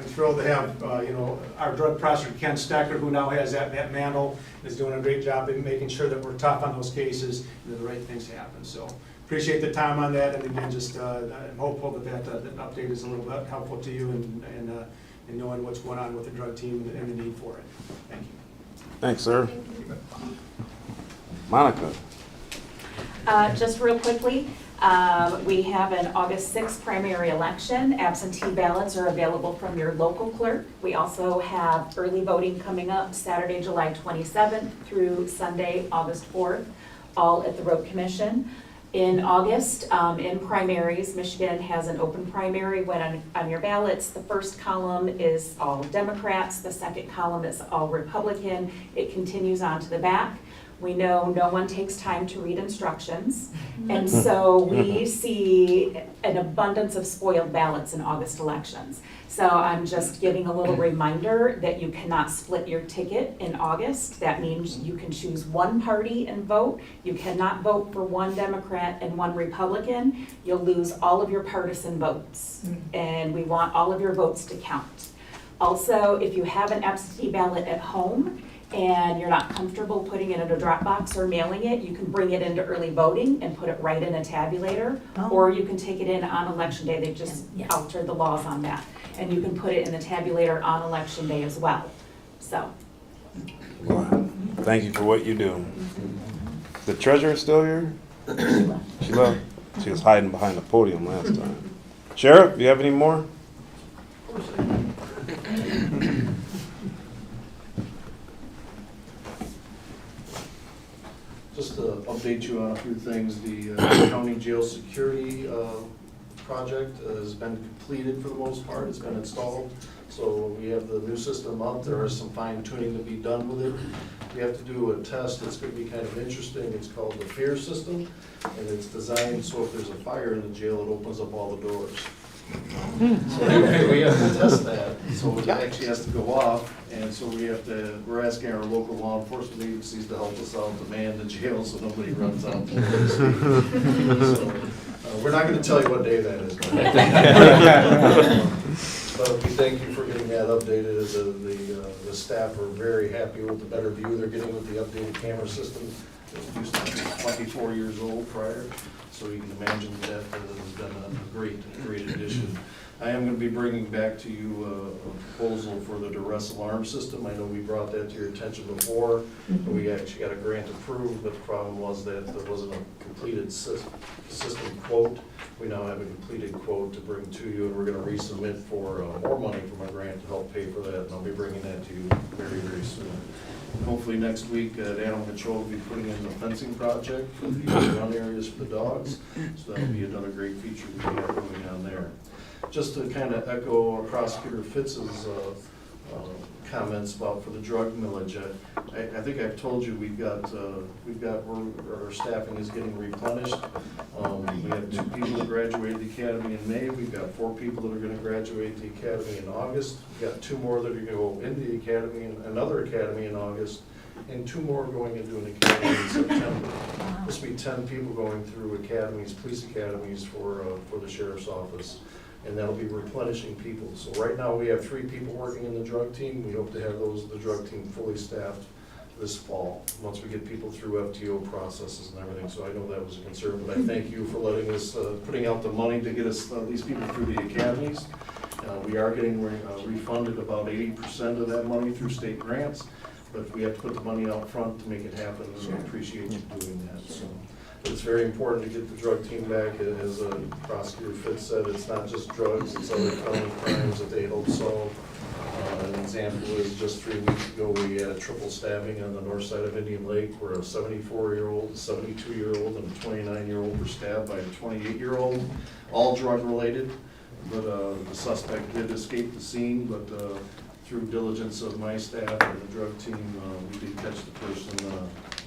thrilled to have our drug prosecutor Ken Stecker, who now has that mantle, is doing a great job in making sure that we're tough on those cases and that the right things happen. So appreciate the time on that, and again, I'm hopeful that update is a little bit helpful to you and knowing what's going on with the drug team and the need for it. Thank you. Thanks, sir. Monica. Just real quickly, we have an August 6th primary election. Absentee ballots are available from your local clerk. We also have early voting coming up Saturday, July 27th through Sunday, August 4th, all at the Road Commission. In August, in primaries, Michigan has an open primary. When on your ballots, the first column is all Democrats, the second column is all Republican. It continues on to the back. We know no one takes time to read instructions, and so we see an abundance of spoiled ballots in August elections. So I'm just giving a little reminder that you cannot split your ticket in August. That means you can choose one party and vote. You cannot vote for one Democrat and one Republican. You'll lose all of your partisan votes, and we want all of your votes to count. Also, if you have an absentee ballot at home, and you're not comfortable putting it in a drop box or mailing it, you can bring it into early voting and put it right in a tabulator, or you can take it in on election day. They just altered the laws on that. And you can put it in the tabulator on election day as well. So. Well, thank you for what you do. The treasurer still here? She left. She was hiding behind the podium last time. Sheriff, do you have any more? Just to update you on a few things, the county jail security project has been completed for the most part. It's been installed. So we have the new system up. There is some fine tuning to be done with it. We have to do a test that's going to be kind of interesting. It's called the FEAR system, and it's designed so if there's a fire in the jail, it opens up all the doors. So anyway, we have to test that, so it actually has to go off, and so we're asking our local law enforcement agencies to help us out to man the jail so nobody runs out. So, we're not gonna tell you what day that is. But we thank you for getting that updated. The staff are very happy with the better view they're getting with the updated camera system. It used to be 24 years old prior. So you can imagine that has been a great addition. I am going to be bringing back to you a proposal for the duress alarm system. I know we brought that to your attention before. We actually got a grant approved, but the problem was that there wasn't a completed system quote We now have a completed quote to bring to you, and we're gonna resubmit for more money from our grant to help pay for that, and I'll be bringing that to you very, very soon. And hopefully next week, the Animal Control will be putting in the fencing project for the run areas for the dogs, so that'll be another great feature we have going on there. Just to kind of echo Prosecutor Fitz's comments about for the drug millage, I think I've told you our staffing is getting replenished. We have 2 people that graduated the academy in May. We've got 4 people that are going to graduate the academy in August. We've got 2 more that are going to go into the academy, another academy in August, and 2 more going into an academy in September. This will be 10 people going through academies, police academies for the sheriff's office. And that'll be replenishing people. So right now, we have 3 people working in the drug team. We hope to have the drug team fully staffed this fall, once we get people through FTO processes and everything. So I know that was a concern, but I thank you for letting us, putting out the money to get us these people through the academies. We are getting refunded about 80% of that money through state grants, but we have to put the money out front to make it happen, and we appreciate you doing that. So. It's very important to get the drug team back. As Prosecutor Fitz said, it's not just drugs, it's other felony crimes that they help solve. An example is just 3 weeks ago, we had a triple stabbing on the north side of Indian Lake where a 74-year-old, a 72-year-old, and a 29-year-old were stabbed by a 28-year-old, all drug related. But the suspect did escape the scene, but through diligence of my staff and the drug team, we did catch the person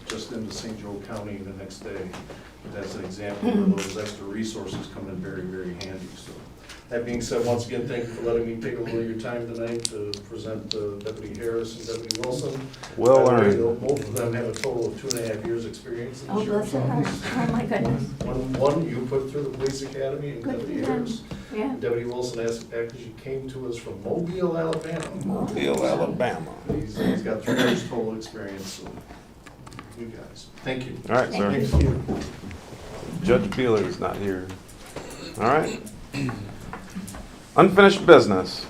just into St. Joe County the next day. But that's an example where those extra resources come in very, very handy. So that being said, once again, thank you for letting me take a little of your time tonight to present Deputy Harris and Deputy Wilson. Well By the way, earned. both of them have a total of 2.5 years experience in the Oh, bless sheriff's her heart. office. Oh, my goodness. One you put through the police academy, and Good Deputy for them. Harris. Yeah. And Deputy Wilson actually came to us from Mobile, Alabama. Mobile, Alabama. He's got 3 years total experience, so you guys, thank you. All right, sir. Thank you. Judge Beeler is not here. All right. Unfinished business.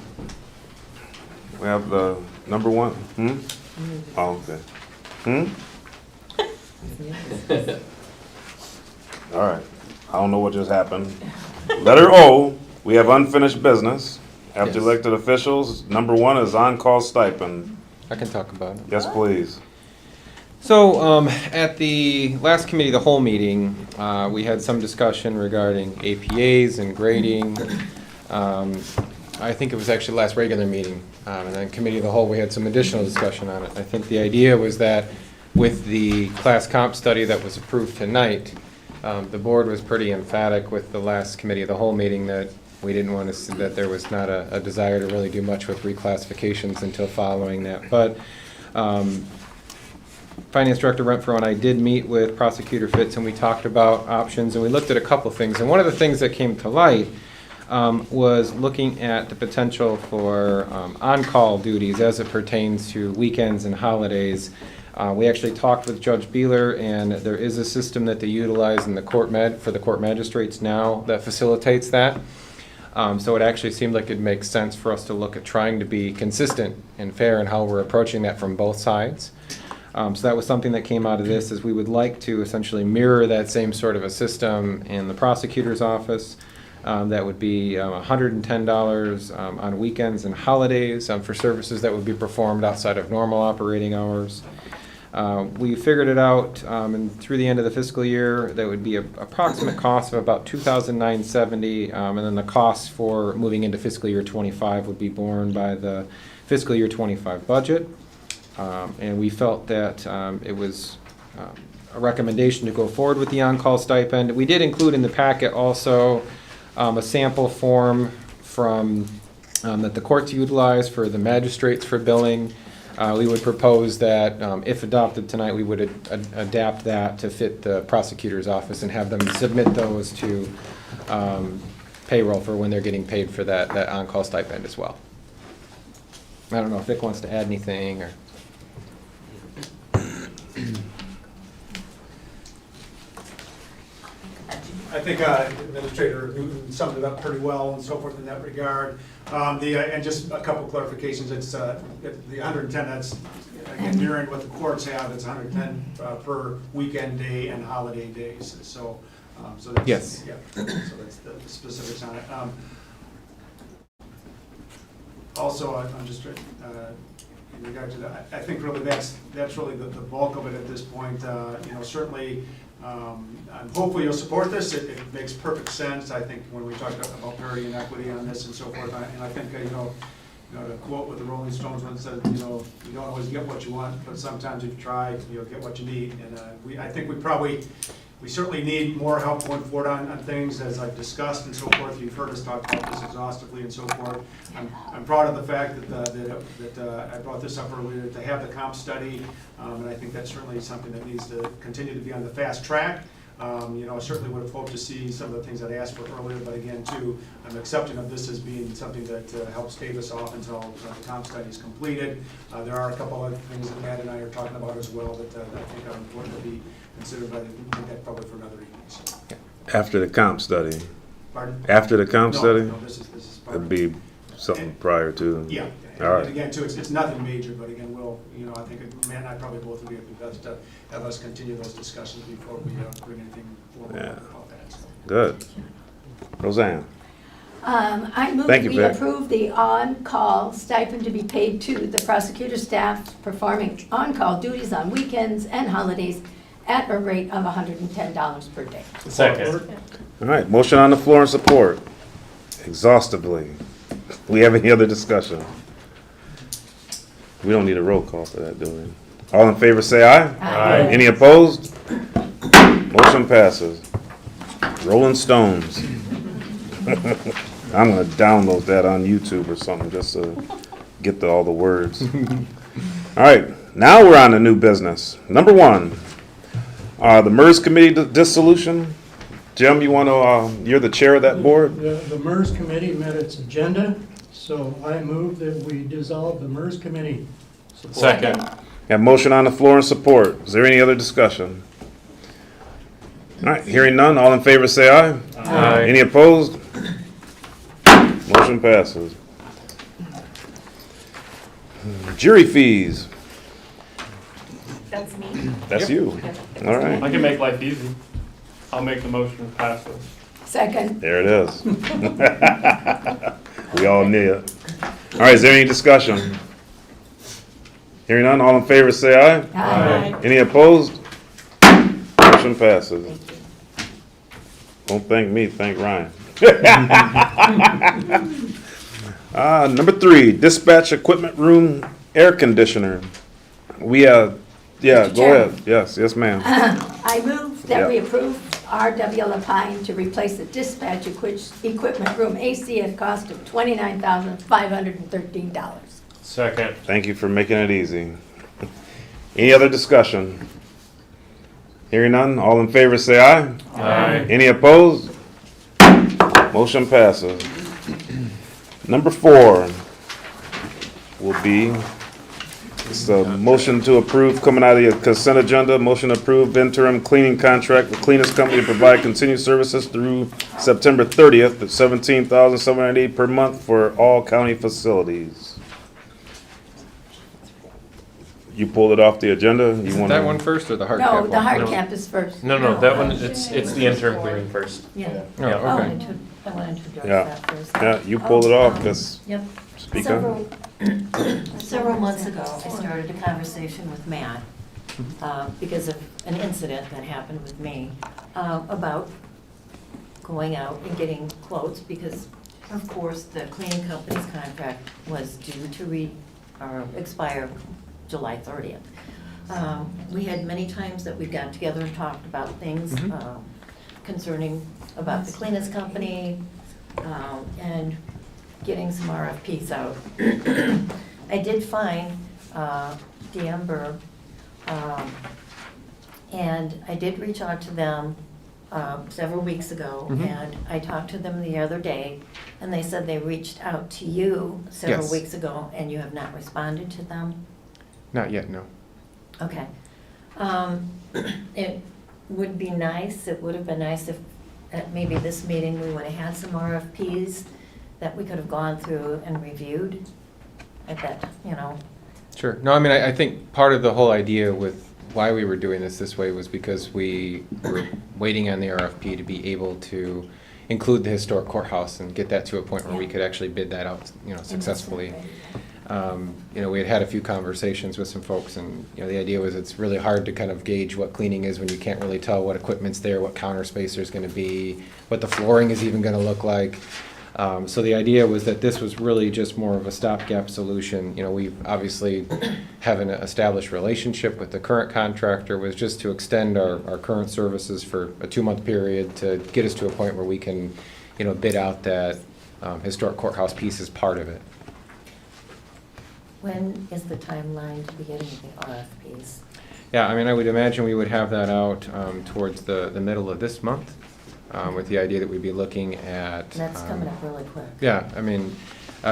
We have the number 1. Oh, okay. All right. I don't know what just happened. Letter O, we have unfinished business. After Yes. elected officials, number 1 is on-call stipend. I can talk about it. Yes, please. So, at the last committee of the whole meeting, we had some discussion regarding APAs and grading. I think it was actually the last regular meeting, and then committee of the whole, we had some additional discussion on it. I think the idea was that with the class comp study that was approved tonight, the board was pretty emphatic with the last committee of the whole meeting that we didn't want to, that there was not a desire to really do much with reclassifications until following that. But Finance Director Renfro and I did meet with Prosecutor Fitz, and we talked about options, and we looked at a couple things. And one of the things that came to light was looking at the potential for on-call duties as it pertains to weekends and holidays. We actually talked with Judge Beeler, and there is a system that they utilize in the for the court magistrates now that facilitates that. So it actually seemed like it makes sense for us to look at trying to be consistent and fair in how we're approaching that from both sides. So that was something that came out of this, is we would like to essentially mirror that same sort of a system in the prosecutor's office. That would be $110 on weekends and holidays for services that would be performed outside of normal operating hours. We figured it out, and through the end of the fiscal year, that would be an approximate cost of about $2,970, and then the cost for moving into fiscal year 25 would be borne by the fiscal year 25 budget. And we felt that it was a recommendation to go forward with the on-call stipend. We did include in the packet also a sample form from that the courts utilize for the magistrates for billing. We would propose that if adopted tonight, we would adapt that to fit the prosecutor's office and have them submit those to payroll for when they're getting paid for that on-call stipend as well. I don't know if Vic wants to add anything or. I think Administrator Newton summed it up pretty well and so forth in that regard. And just a couple clarifications, it's the 110, that's again mirroring what the courts have, it's 110 per weekend day and holiday days. So So that's, Yes. yeah, so that's the specifics on it. Also, I'm just, in regard to that, I think really that's really the bulk of it at this point. You know, certainly, and hopefully you'll support this. It makes perfect sense, I think, when we talk about parity and equity on this and so forth. And I think, you know, to quote what the Rolling Stones once said, you know, you don't always get what you want, but sometimes if you try, you'll get what you need. And I think we certainly need more help going forward on things, as I've discussed and so forth. You've heard us talk about this exhaustively and so forth. I'm proud of the fact that I brought this up earlier, to have the comp study, and I think that's certainly something that needs to continue to be on the fast track. You know, I certainly would have hoped to see some of the things I'd asked for earlier, but again, too, I'm accepting of this as being something that helps stave us off until the comp study is completed. There are a couple other things that Matt and I are talking about as well that I think are important to be considered, but I think that probably for another evening. So. After the comp study. Pardon? After the comp study? No, this is part It'd be something prior to. Yeah. All right. And again, too, it's nothing major, but again, we'll, you know, I think Matt and I probably both agree it'd be best to have us continue those discussions before we bring anything forward about that. So. Good. Roseanne? I move Thank you, we Vic. approve the on-call stipend to be paid to the prosecutor staff performing on-call duties on weekends and holidays at a rate of $110 per day. Second. All right, motion on the floor and support. Exhaustively. We have any other discussion? We don't need a roll call for that, do we? All in favor say aye. Aye. Any opposed? Motion passes. Rolling Stones. I'm gonna download that on YouTube or something just to get all the words. All right, now we're on to new business. Number 1, the MERS committee dissolution. Jim, you're the chair of that board? The MERS committee met its agenda, so I move that we dissolve the MERS committee. Second. Have motion on the floor and support. Is there any other discussion? All right, hearing none, all in favor say aye. Aye. Any opposed? Motion passes. Jury fees. That's me. That's you. All right. I can make life easy. I'll make the motion to pass this. Second. There it is. We all need it. All right, is there any discussion? Hearing none, all in favor say aye. Aye. Any opposed? Motion passes. Don't thank me, thank Ryan. Number 3, dispatch equipment room air conditioner. We yeah, Mr. go ahead. Yes, ma'am. I move that we Yep. approve R.W. Lapine to replace the dispatch equipment room AC at a cost of $29,513. Second. Thank you for making it easy. Any other discussion? Hearing none, all in favor say aye. Aye. Any opposed? Motion passes. Number 4 will be, it's a motion to approve, coming out of the consent agenda, motion to approve interim cleaning contract with Cleanest Company to provide continued services through September 30th at $17,780 per month for all county facilities. You pulled it off the agenda? You Is want that one first or the hard cap No, one? the hard cap is first. No, that one, it's the interim cleaning first. Yeah. Oh, Yeah. I okay. wanted to address Yeah, that first. yeah, you pulled it off, because, Yep. speak up. Several months ago, I started a conversation with Matt because of an incident that happened with me about going out and getting quotes because, of course, the cleaning company's contract was due to expire July 30th. We had many times that we got together and talked about things concerning about the cleanest company and getting some RFPs out. I did find DM Burr, and I did reach out to them several weeks ago, and I talked to them the other day, and they said they reached out to you several Yes. weeks ago, and you have not responded to them. Not yet, no. Okay. It would be nice, it would have been nice if at maybe this meeting we would have had some RFPs that we could have gone through and reviewed. I bet, Sure. No, I mean, I think part of the whole idea with why we were doing this way was because we were waiting on the RFP to be able to include the historic courthouse and get that to a point where we could actually bid that out, successfully. We had a few conversations with some folks, and the idea was it's really hard to kind of gauge what cleaning is when you can't really tell what equipment's there, what counter space there's going to be, what the flooring is even going to look like. So the idea was that this was really just more of a stopgap solution. We obviously have an established relationship with the current contractor, was just to extend our current services for a 2-month period to get us to a point where we can, bid out that historic courthouse piece as part of it. When is the timeline to be getting the RFPs? Yeah, I would imagine we would have that out towards the middle of this month. With the idea that we'd be looking at... That's coming up really quick. Yeah,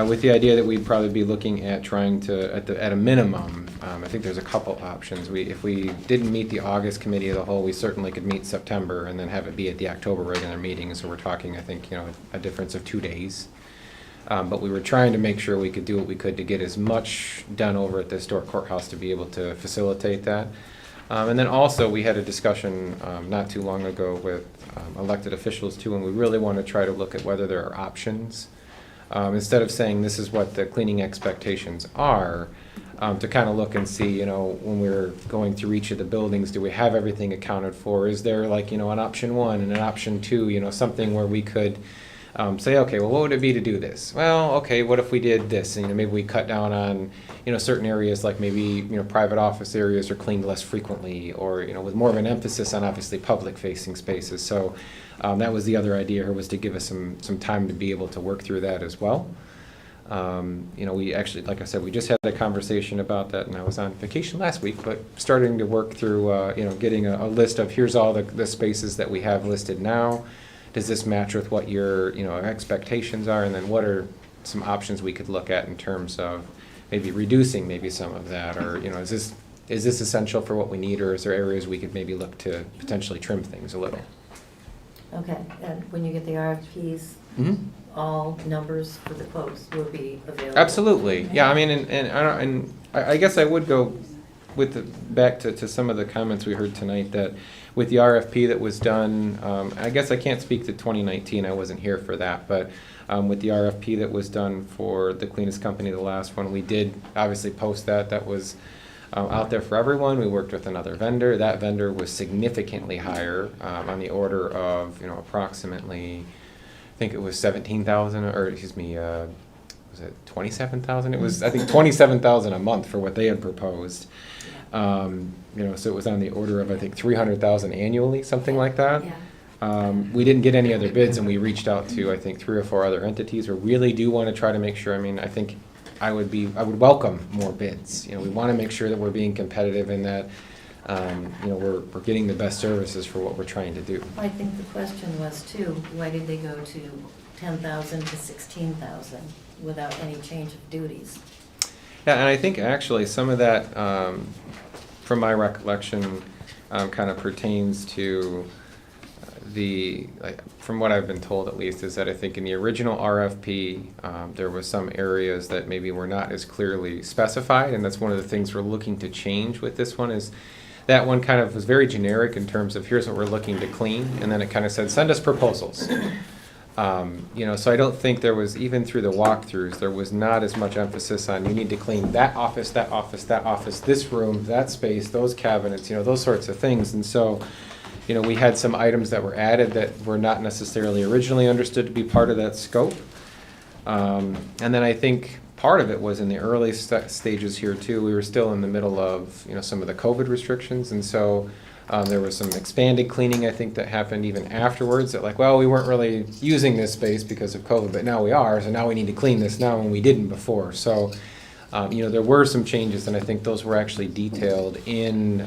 with the idea that we'd probably be looking at trying to, at a minimum, I think there's a couple options. If we didn't meet the August committee of the whole, we certainly could meet September and then have it be at the October regular meeting. So we're talking, I think, a difference of 2 days. But we were trying to make sure we could do what we could to get as much done over at the historic courthouse to be able to facilitate that. And then also, we had a discussion not too long ago with elected officials too, and we really want to try to look at whether there are options. Instead of saying this is what the cleaning expectations are, to kind of look and see, when we're going through each of the buildings, do we have everything accounted for? Is there an option 1 and an option 2, something where we could say, okay, well, what would it be to do this? Well, okay, what if we did this? And, maybe we cut down on, certain areas like maybe, private office areas are cleaned less frequently, or, with more of an emphasis on obviously public-facing spaces. So that was the other idea here, was to give us some time to be able to work through that as well. We actually, like I said, we just had a conversation about that, and I was on vacation last week, but starting to work through, getting a list of here's all the spaces that we have listed now. Does this match with what your expectations are, and then what are some options we could look at in terms of maybe reducing maybe some of that, or is this essential for what we need, or is there areas we could maybe look to potentially trim things a little? Okay, and when you get the RFPs, all numbers for the quotes will be available? Absolutely, yeah. I guess I would go with back to some of the comments we heard tonight, that with the RFP that was done, I guess I can't speak to 2019, I wasn't here for that, but with the RFP that was done for the cleanest company, the last one, we did obviously post that was out there for everyone. We worked with another vendor. That vendor was significantly higher, on the order of approximately, I think it was 17,000, or excuse me, was it 27,000? It was, I think, 27,000 a month for what they had proposed. So it was on the order of, I think, 300,000 annually, something like that. Yeah. We didn't get any other bids, and we reached out to, I think, 3 or 4 other entities. We really do want to try to make sure. I think I would welcome more bids. We want to make sure that we're being competitive, and that we're getting the best services for what we're trying to do. I think the question was too, why did they go to 10,000 to 16,000 without any change of duties? Yeah, and I think actually some of that, from my recollection, kind of pertains to from what I've been told at least, is that I think in the original RFP, there was some areas that maybe were not as clearly specified, and that's one of the things we're looking to change with this one. Is that one kind of was very generic in terms of here's what we're looking to clean, and then it kind of said send us proposals. So I don't think there was, even through the walkthroughs, there was not as much emphasis on you need to clean that office, that office, that office, this room, that space, those cabinets, those sorts of things. And so, we had some items that were added that were not necessarily originally understood to be part of that scope. And then I think part of it was in the early stages here too. We were still in the middle of, some of the COVID restrictions, and so there was some expanded cleaning, I think, that happened even afterwards, that we weren't really using this space because of COVID, but now we are, so now we need to clean this now when we didn't before. So, there were some changes, and I think those were actually detailed in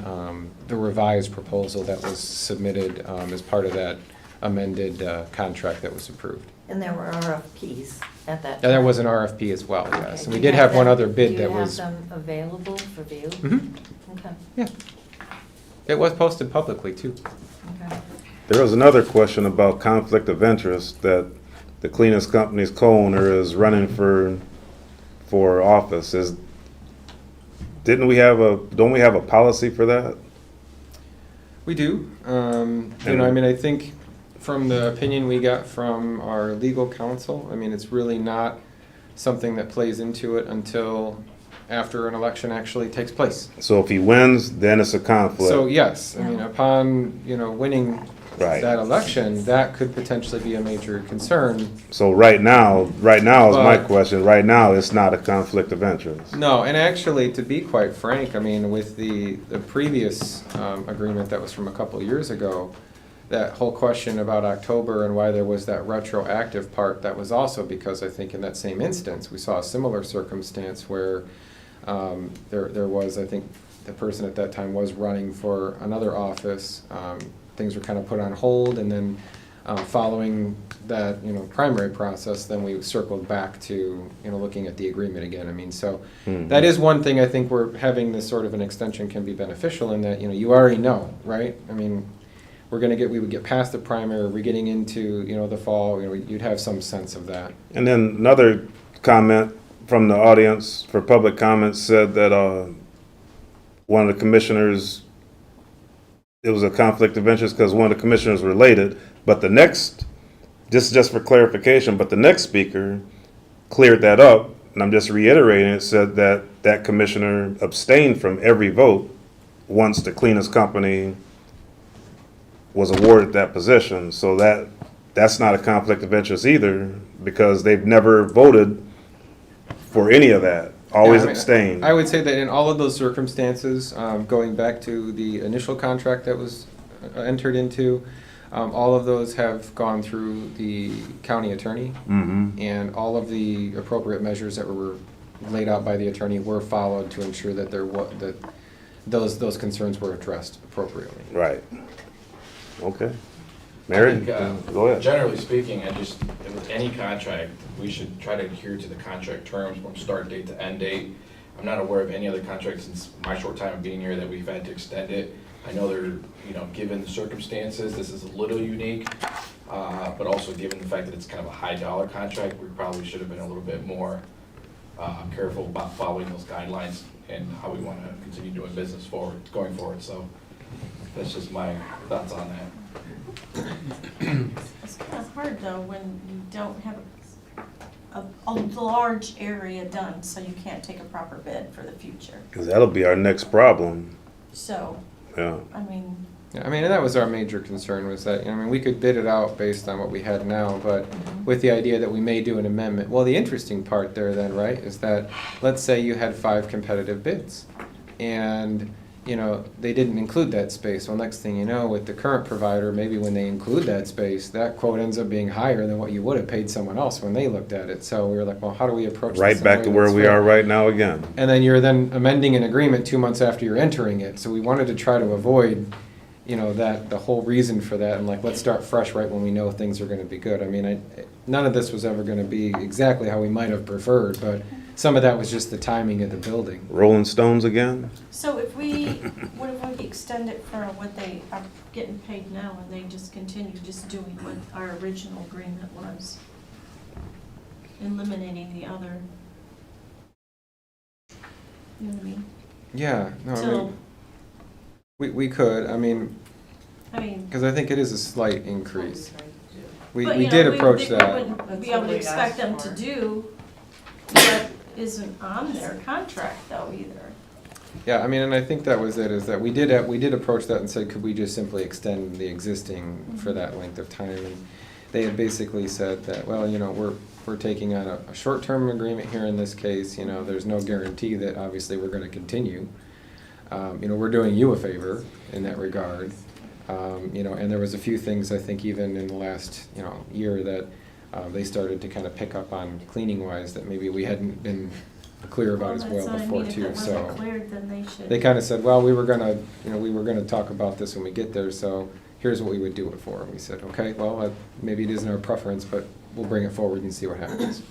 the revised proposal that was submitted as part of that amended contract that was approved. And there were RFPs at that time? And there was an RFP as well, Okay. yes. And we did have one other bid that was... Do you have them available for view? Okay. Yeah. It was posted publicly, too. Okay. There was another question about conflict of interest, that the cleanest company's co-owner is running for office. Don't we have a policy for that? We do. I mean, I think from the opinion we got from our legal counsel, I mean, it's really not something that plays into it until after an election actually takes place. So if he wins, then it's a conflict. So yes, I mean, upon, winning Right. that election, that could potentially be a major concern. So right now is my But- question, right now, it's not a conflict of interest. No, and actually, to be quite frank, I mean, with the previous agreement that was from a couple of years ago, that whole question about October and why there was that retroactive part, that was also because I think in that same instance, we saw a similar circumstance where there was, I think, the person at that time was running for another office. Things were kind of put on hold, and then following that, primary process, then we circled back to, looking at the agreement again. I mean, so that is one thing I think we're having this sort of an extension can be beneficial in that, you already know, right? I mean, we would get past the primary, we're getting into, the fall, you'd have some sense of that. And then another comment from the audience for public comments said that one of the commissioners, it was a conflict of interest because one of the commissioners related, but the next, just for clarification, but the next speaker cleared that up, and I'm just reiterating it, said that that commissioner abstained from every vote once the cleanest company was awarded that position. So that's not a conflict of interest either, because they've never voted for any of that. Always abstained. I would say that in all of those circumstances, going back to the initial contract that was entered into, all of those have gone through the county attorney, and all of the appropriate measures that were laid out by the attorney were followed to ensure that those concerns were addressed appropriately. Right. Okay. Mary, I think, go ahead. Generally speaking, with any contract, we should try to adhere to the contract terms from start date to end date. I'm not aware of any other contract since my short time of being here that we've had to extend it. I know given the circumstances, this is a little unique, but also given the fact that it's kind of a high dollar contract, we probably should have been a little bit more careful about following those guidelines and how we want to continue doing business going forward. So that's just my thoughts on that. It's kind of hard though when you don't have a large area done, so you can't take a proper bid for the future. Because that'll be our next problem. So, Yeah. I mean, Yeah, I mean, and that was our major concern was that, we could bid it out based on what we had now, but with the idea that we may do an amendment. Well, the interesting part there then, right, is that, let's say you had 5 competitive bids, and, they didn't include that space. Well, next thing you know, with the current provider, maybe when they include that space, that quote ends up being higher than what you would have paid someone else when they looked at it. So we were like, well, how do we approach this? Right in a back way to where that's we fair? are right now again. And then you're then amending an agreement 2 months after you're entering it. So we wanted to try to avoid, that the whole reason for that, and let's start fresh right when we know things are going to be good. I mean, none of this was ever going to be exactly how we might have preferred, but some of that was just the timing of the building. Rolling Stones again? so what if we extend it for what they are getting paid now and they just continue just doing what our original agreement was? Eliminating the other. You know what I mean? Yeah, no, I Till- mean, we could, I mean. because I think it is a slight increase. We But, did approach we that. wouldn't be able to expect them to do what isn't on their contract though either. Yeah, I mean, and I think that was it, is that we did approach that and said, could we just simply extend the existing for that length of time? And they had basically said that, well, we're taking on a short-term agreement here in this case, there's no guarantee that obviously we're gonna continue. We're doing you a favor in that regard. And there was a few things, I think, even in the last, year that they started to kind of pick up on cleaning-wise that maybe we hadn't been clear about as well before too, so. If it wasn't cleared, then they should. They kind of said, well, we were gonna talk about this when we get there, so here's what we would do it for. And we said, okay, well, maybe it isn't our preference, but we'll bring it forward and see what happens.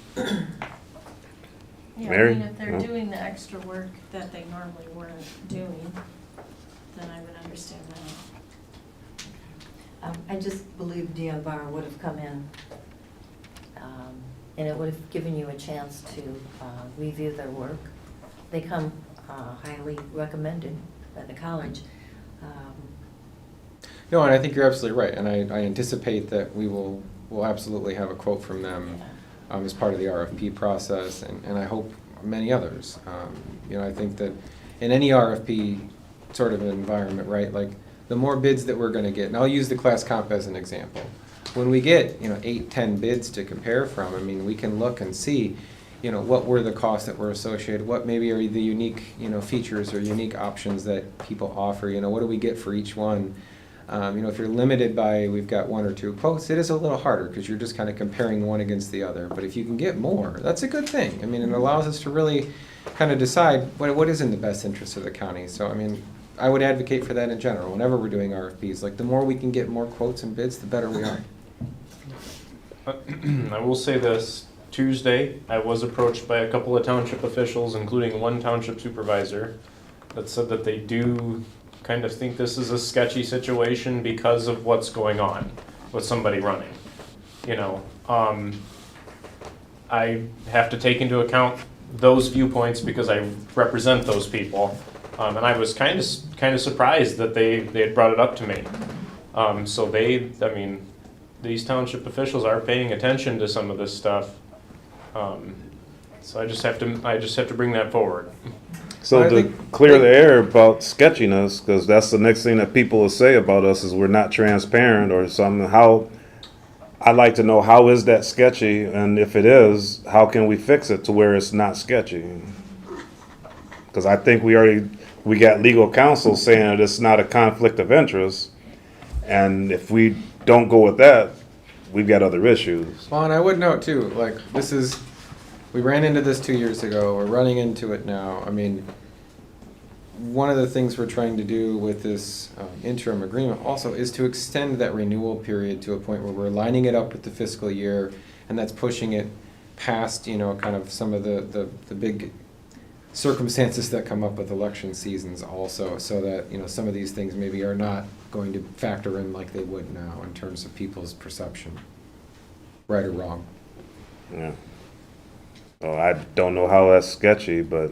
Yeah, Mary? I mean, if they're No? doing the extra work that they normally weren't doing, then I would understand that. I just believe Deanne Barr would have come in, and it would have given you a chance to review their work. They come highly recommended by the college. No, and I think you're absolutely right, and I anticipate that we'll absolutely have a quote from them as part of the RFP process, and I hope many others. You know, I think that in any RFP sort of environment, right, like the more bids that we're gonna get, and I'll use the class comp as an example. When we get, 8, 10 bids to compare from, I mean, we can look and see, what were the costs that were associated, what maybe are the unique, features or unique options that people offer, what do we get for each one? If you're limited by, we've got 1 or 2 quotes, it is a little harder because you're just kind of comparing one against the other. But if you can get more, that's a good thing. I mean, it allows us to really kind of decide what is in the best interest of the county. So, I mean, I would advocate for that in general. Whenever we're doing RFPs, like the more we can get more quotes and bids, the better we are. I will say this, Tuesday, I was approached by a couple of township officials, including one township supervisor, that said that they do kind of think this is a sketchy situation because of what's going on with somebody running. I have to take into account those viewpoints because I represent those people. And I was kind of surprised that they had brought it up to me. So these township officials are paying attention to some of this stuff. So I just have to bring that forward. So to clear the air about sketchiness, because that's the next thing that people will say about us is we're not transparent or something. I'd like to know, how is that sketchy? And if it is, how can we fix it to where it's not sketchy? Because I think we got legal counsel saying that it's not a conflict of interest. And if we don't go with that, we've got other issues. Well, and I would note too, like we ran into this 2 years ago, we're running into it now. I mean, one of the things we're trying to do with this interim agreement also is to extend that renewal period to a point where we're lining it up with the fiscal year, and that's pushing it past, kind of some of the big circumstances that come up with election seasons also, so that, some of these things maybe are not going to factor in like they would now in terms of people's perception, right or wrong. Yeah. Well, I don't know how that's sketchy, but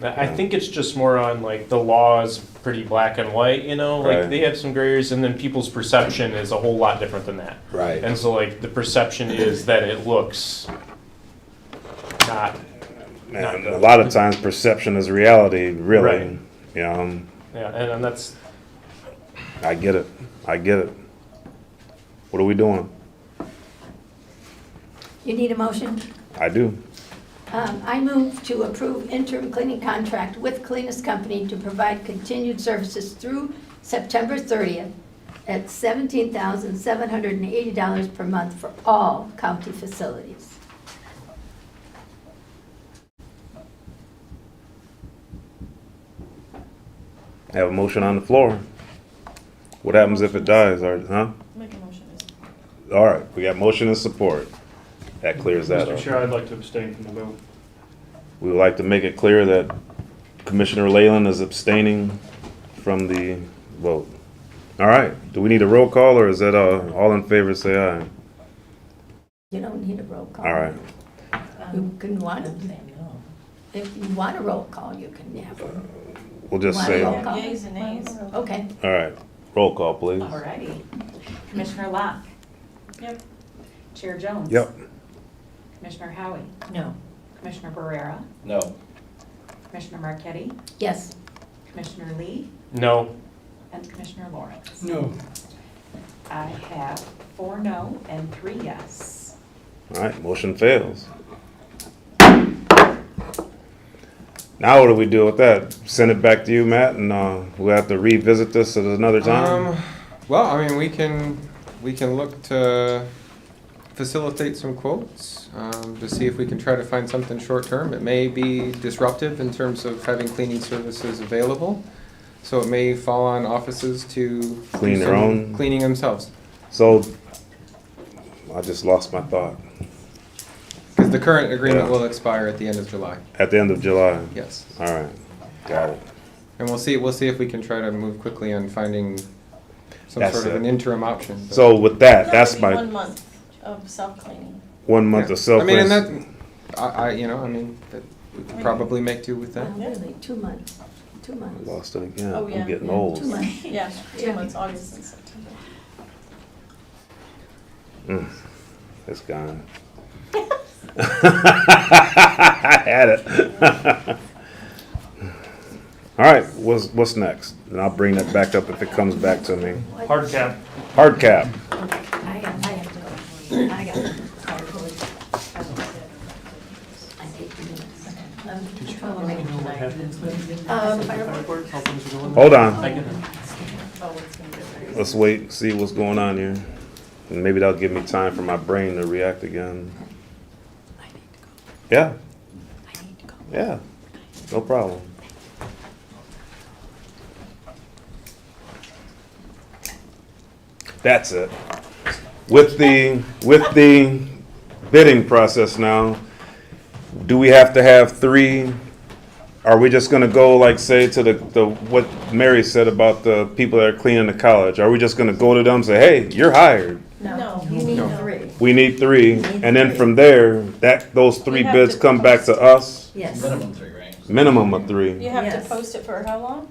I think it's just more on like the law is pretty black and white, like Right. they have some gray areas, and then people's perception is a whole lot different than that. Right. And so like the perception is that it looks not man, a lot of times perception is reality, really. Right. Yeah, and that's I get it. What are we doing? You need a motion? I do. I move to approve interim cleaning contract with Cleanest Company to provide continued services through September 30th at $17,780 per month for all county facilities. I have a motion on the floor. What happens if it dies? Make a motion. All right, we got motion and support. That clears that Mr. up. Chair, I'd like to abstain from the vote. We would like to make it clear that Commissioner Leyland is abstaining from the vote. All right, do we need a roll call, or is that all in favor, say aye? You don't need a roll call. All right. You can want, if you want a roll call, you can have a. We'll just Want say, a all roll call? Yeas and nays. Okay. right, roll call, please. Alrighty. Commissioner Locke. Yep. Chair Jones. Yep. Commissioner Howie. No. Commissioner Barrera. No. Commissioner Marquetti. Yes. Commissioner Lee. no. And Commissioner Lawrence. No. I have 4 no and 3 yes. All right, motion fails. Now what do we do with that? Send it back to you, Matt, and we'll have to revisit this at another time? Well, I mean, we can look to facilitate some quotes to see if we can try to find something short term. It may be disruptive in terms of having cleaning services available, so it may fall on offices to Clean do their some own? cleaning themselves. So, I just lost my thought. Because the current agreement Yeah. will expire at the end of July. At the end of July? Yes. All right, got it. And we'll see if we can try to move quickly on finding some That's sort of it. an interim option. but- So with that, That that's would be my 1 month of self-cleaning. 1 month Yeah. of self. I mean, and that, that we could I mean- probably make do with that. Well, really, 2 months. 2 months. Lost it again. Oh, yeah. I'm getting Yeah, old. 2 months. Yeah, 2 months, August and September. It's gone. I had it. All right, what's next? And I'll bring that back up if it comes back to me. Hard cap. Hard cap. I have to go. I got it. Hold on. Let's wait and see what's going on here. And maybe that'll give me time for my brain to react again. Yeah. Yeah. No problem. That's it. With the bidding process now, do we have to have 3? Are we just gonna go like say to the what Mary said about the people that are cleaning the college? Are we just gonna go to them and say, hey, you're hired? No, you need 3. We need 3, and then from there, those 3 You have bids to come back to us. Yes. Minimum 3, right? Minimum of 3. You have Yes. to post it for how long?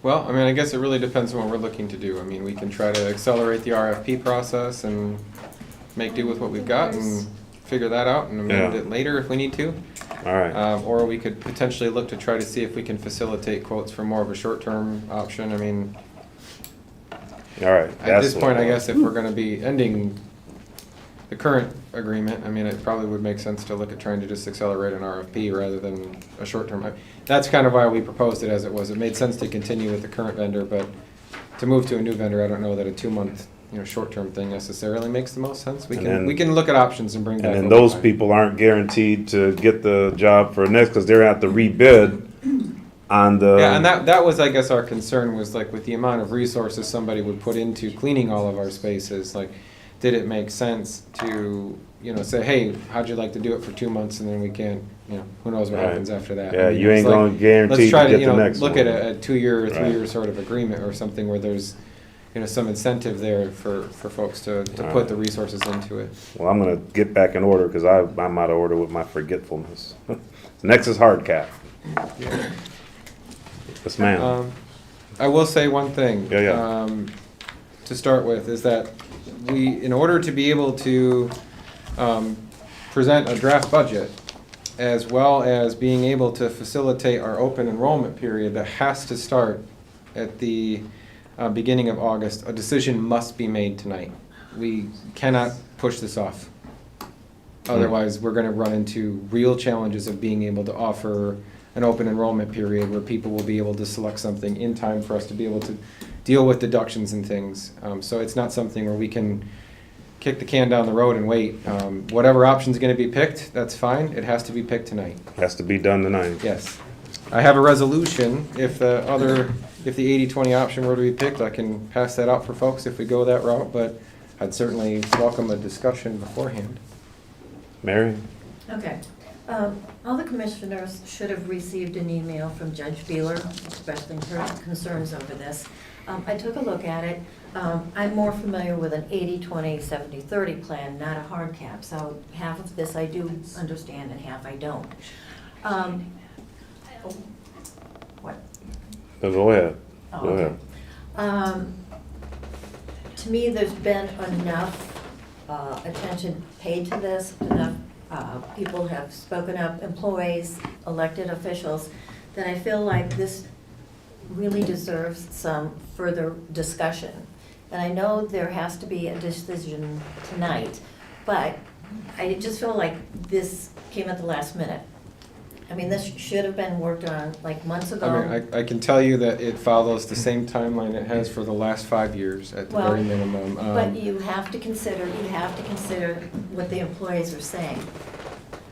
Well, I mean, I guess it really depends on what we're looking to do. I mean, we can try to accelerate the RFP process and make do with what we've got and figure that out and amend Yeah. it later if we need to. All right. Or we could potentially look to try to see if we can facilitate quotes for more of a short-term option. I mean, All right. at this point, I guess if we're gonna be ending the current agreement, I mean, it probably would make sense to look at trying to just accelerate an RFP rather than a short-term. That's kind of why we proposed it as it was. It made sense to continue with the current vendor, but to move to a new vendor, I don't know that a 2-month, short-term thing necessarily makes the most sense. We And can, then- we can look at options and bring back. And then over those time. people aren't guaranteed to get the job for next because they're gonna have to rebid on the. Yeah, and that was, I guess, our concern was like with the amount of resources somebody would put into cleaning all of our spaces, like, did it make sense to, say, hey, how'd you like to do it for 2 months and then we can't, who knows what Right. happens after that. Yeah, I mean, you it's ain't like, gonna guarantee let's try to get the next look one. at a 2-year or 3-year Right. sort of agreement or something where there's, some incentive there for folks to All put right. the resources into it. Well, I'm gonna get back in order because I'm out of order with my forgetfulness. Next is hard cap. Yes, ma'am. I will say one thing. Yeah. To start with, is that in order to be able to present a draft budget, as well as being able to facilitate our open enrollment period that has to start at the beginning of August, a decision must be made tonight. We cannot push this off. Otherwise, we're going to run into real challenges of being able to offer an open enrollment period where people will be able to select something in time for us to be able to deal with deductions and things. So it's not something where we can kick the can down the road and wait. Whatever option's going to be picked, that's fine. It has to be picked tonight. Has to be done tonight. Yes. I have a resolution. If the 80-20 option were to be picked, I can pass that out for folks if we go that route, but I'd certainly welcome a discussion beforehand. Mary? Okay. All the commissioners should have received an email from Judge Beeler expressing her concerns over this. I took a look at it. I'm more familiar with an 80-20, 70-30 plan, not a hard cap. So half of this I do understand and half I don't. What? No, go ahead. Oh, Go okay. ahead. To me, there's been enough attention paid to this, enough people have spoken up, employees, elected officials, that I feel like this really deserves some further discussion. And I know there has to be a decision tonight, but I just feel like this came at the last minute. I mean, this should have been worked on like months ago. I mean, I can tell you that it follows the same timeline it has for the last 5 years at the very minimum. But you have to consider what the employees are saying.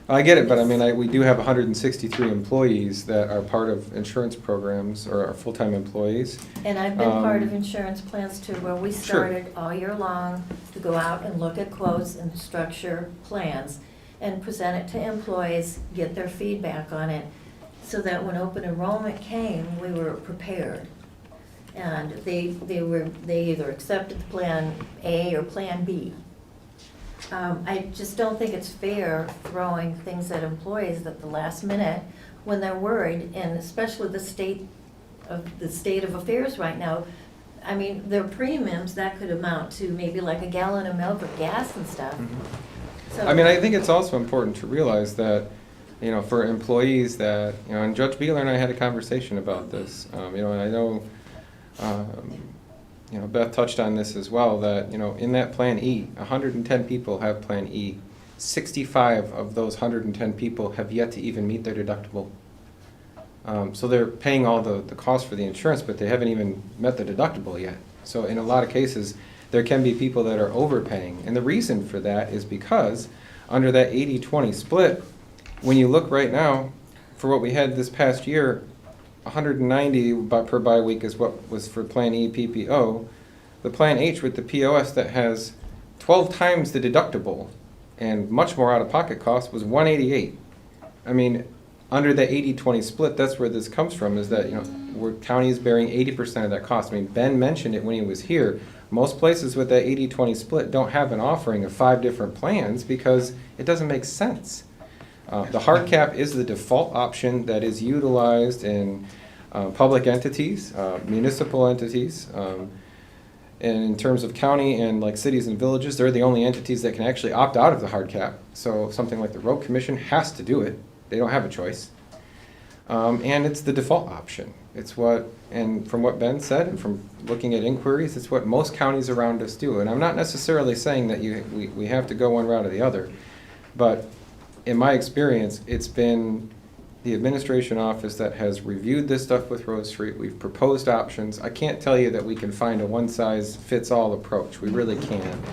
I get it, but I mean, we do have 163 employees that are part of insurance programs or are full-time employees. And I've been part of insurance plans too, where we started all year long to go out and look at quotes and structure plans and present it to employees, get their feedback on it, so that when open enrollment came, we were prepared. And they either accepted the plan A or plan B. I just don't think it's fair throwing things at employees at the last minute when they're worried, and especially the state of affairs right now. I mean, their premiums, that could amount to maybe like a gallon of milk or gas and stuff. So- I mean, I think it's also important to realize that, you know, for employees that, you know, and Judge Beeler and I had a conversation about this, you know, and I know, you know, Beth touched on this as well, that, you know, in that Plan E, 110 people have Plan E. 65 of those 110 people have yet to even meet their deductible. So they're paying all the cost for the insurance, but they haven't even met the deductible yet. So in a lot of cases, there can be people that are overpaying. And the reason for that is because under that 80-20 split, when you look right now, for what we had this past year, 190 per bi-week is what was for Plan E PPO. The Plan H with the POS that has 12 times the deductible and much more out-of-pocket cost was 188. I mean, under the 80-20 split, that's where this comes from, is that, you know, where county is bearing 80% of that cost. I mean, Ben mentioned it when he was here. Most places with that 80-20 split don't have an offering of 5 different plans because it doesn't make sense. The hard cap is the default option that is utilized in public entities, municipal entities, and in terms of county and like cities and villages, they're the only entities that can actually opt out of the hard cap. So something like the road commission has to do it. They don't have a choice. And it's the default option. It's what, and from what Ben said and from looking at inquiries, it's what most counties around us do. And I'm not necessarily saying that we have to go one route or the other, but in my experience, it's been the administration office that has reviewed this stuff with Rose Street. We've proposed options. I can't tell you that we can find a one-size-fits-all approach. We really can't.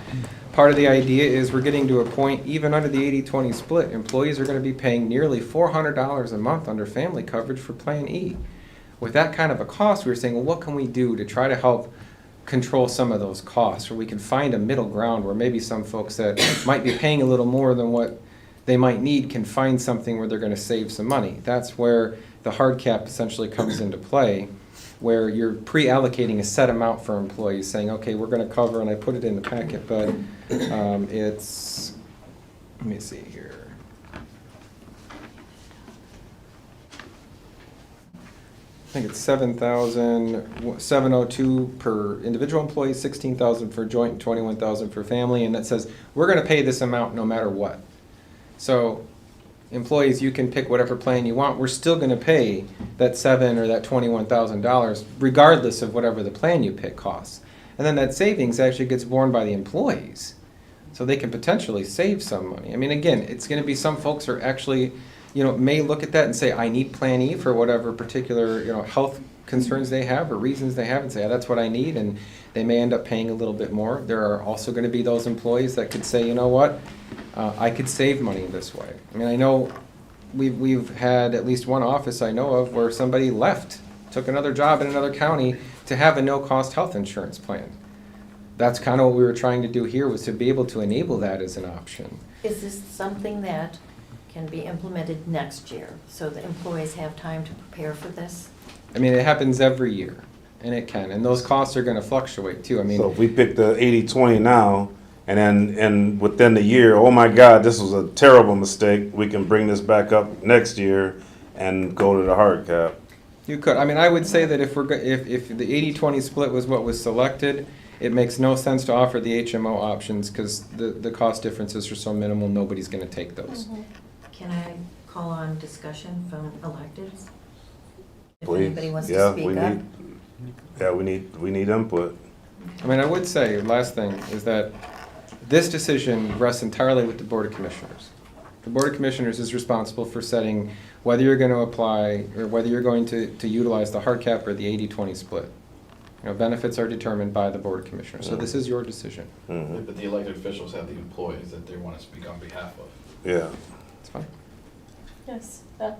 Part of the idea is we're getting to a point, even under the 80-20 split, employees are going to be paying nearly $400 a month under family coverage for Plan E. With that kind of a cost, we were saying, well, what can we do to try to help control some of those costs, where we can find a middle ground where maybe some folks that might be paying a little more than what they might need can find something where they're going to save some money. That's where the hard cap essentially comes into play, where you're pre-allocating a set amount for employees, saying, okay, we're going to cover, and I put it in the packet, but it's, let me see here. I think it's 7,702 per individual employee, 16,000 for joint, and 21,000 for family, and that says we're going to pay this amount no matter what. So employees, you can pick whatever plan you want. We're still going to pay that $7,000 or that $21,000 regardless of whatever the plan you pick costs. And then that savings actually gets borne by the employees, so they can potentially save some money. I mean, again, it's going to be some folks are actually, you know, may look at that and say, I need Plan E for whatever particular, you know, health concerns they have or reasons they have, and say, that's what I need, and they may end up paying a little bit more. There are also going to be those employees that could say, you know what, I could save money this way. I mean, I know we've had at least one office I know of where somebody left, took another job in another county to have a no-cost health insurance plan. That's kind of what we were trying to do here, was to be able to enable that as an option. Is this something that can be implemented next year, so the employees have time to prepare for this? I mean, it happens every year, and it can, and those costs are going to fluctuate too. I mean, So if we pick the 80-20 now, and within the year, oh my God, this was a terrible mistake, we can bring this back up next year and go to the hard cap. you could. I mean, I would say that if the 80-20 split was what was selected, it makes no sense to offer the HMO options because the cost differences are so minimal, nobody's going to take those. Can I call on discussion from electeds? If Please. anybody wants to Yeah, speak up? we need input. I mean, I would say, last thing, is that this decision rests entirely with the Board of Commissioners. The Board of Commissioners is responsible for setting whether you're going to apply or whether you're going to utilize the hard cap or the 80-20 split. You know, benefits are determined by the Board of Commissioners, so this is your decision. Mm-hmm. But the elected officials have the employees that they want to speak on behalf of. Yeah. It's fine. Yes, that.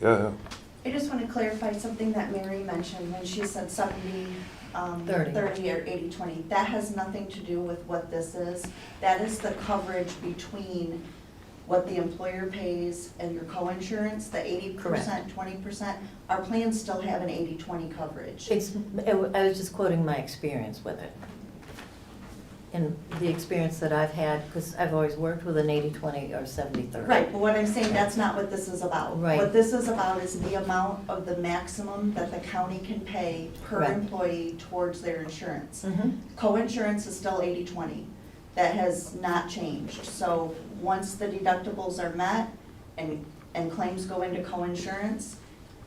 Yeah. I just want to clarify something that Mary mentioned when she said 70, 30. 30 or 80-20. That has nothing to do with what this is. That is the coverage between what the employer pays and your co-insurance, the 80%, Correct. 20%. Our plans still have an 80-20 coverage. I was just quoting my experience with it. in the experience that I've had, because I've always worked with an 80/20 or 70/30. Right, but what I'm saying, that's not what this is about. Right. What this is about is the amount of the maximum that the county can pay per Right. employee towards their insurance. Mhm. Co-insurance is still 80/20. That has not changed. So once the deductibles are met and claims go into co-insurance,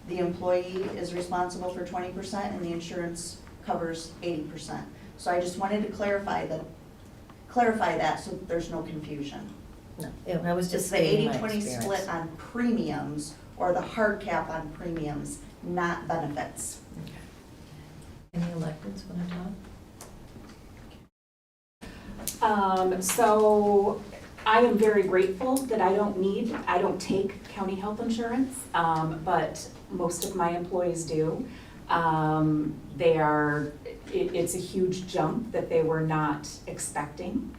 the employee is responsible for 20% and the insurance covers 80%. So I just wanted to clarify that so there's no confusion. No, I was just It's the stating my 80/20 experience. split on premiums or the hard cap on premiums, not benefits. Any electeds want to talk? So I am very grateful that I don't take county health insurance, but most of my employees do. It's a huge jump that they were not expecting.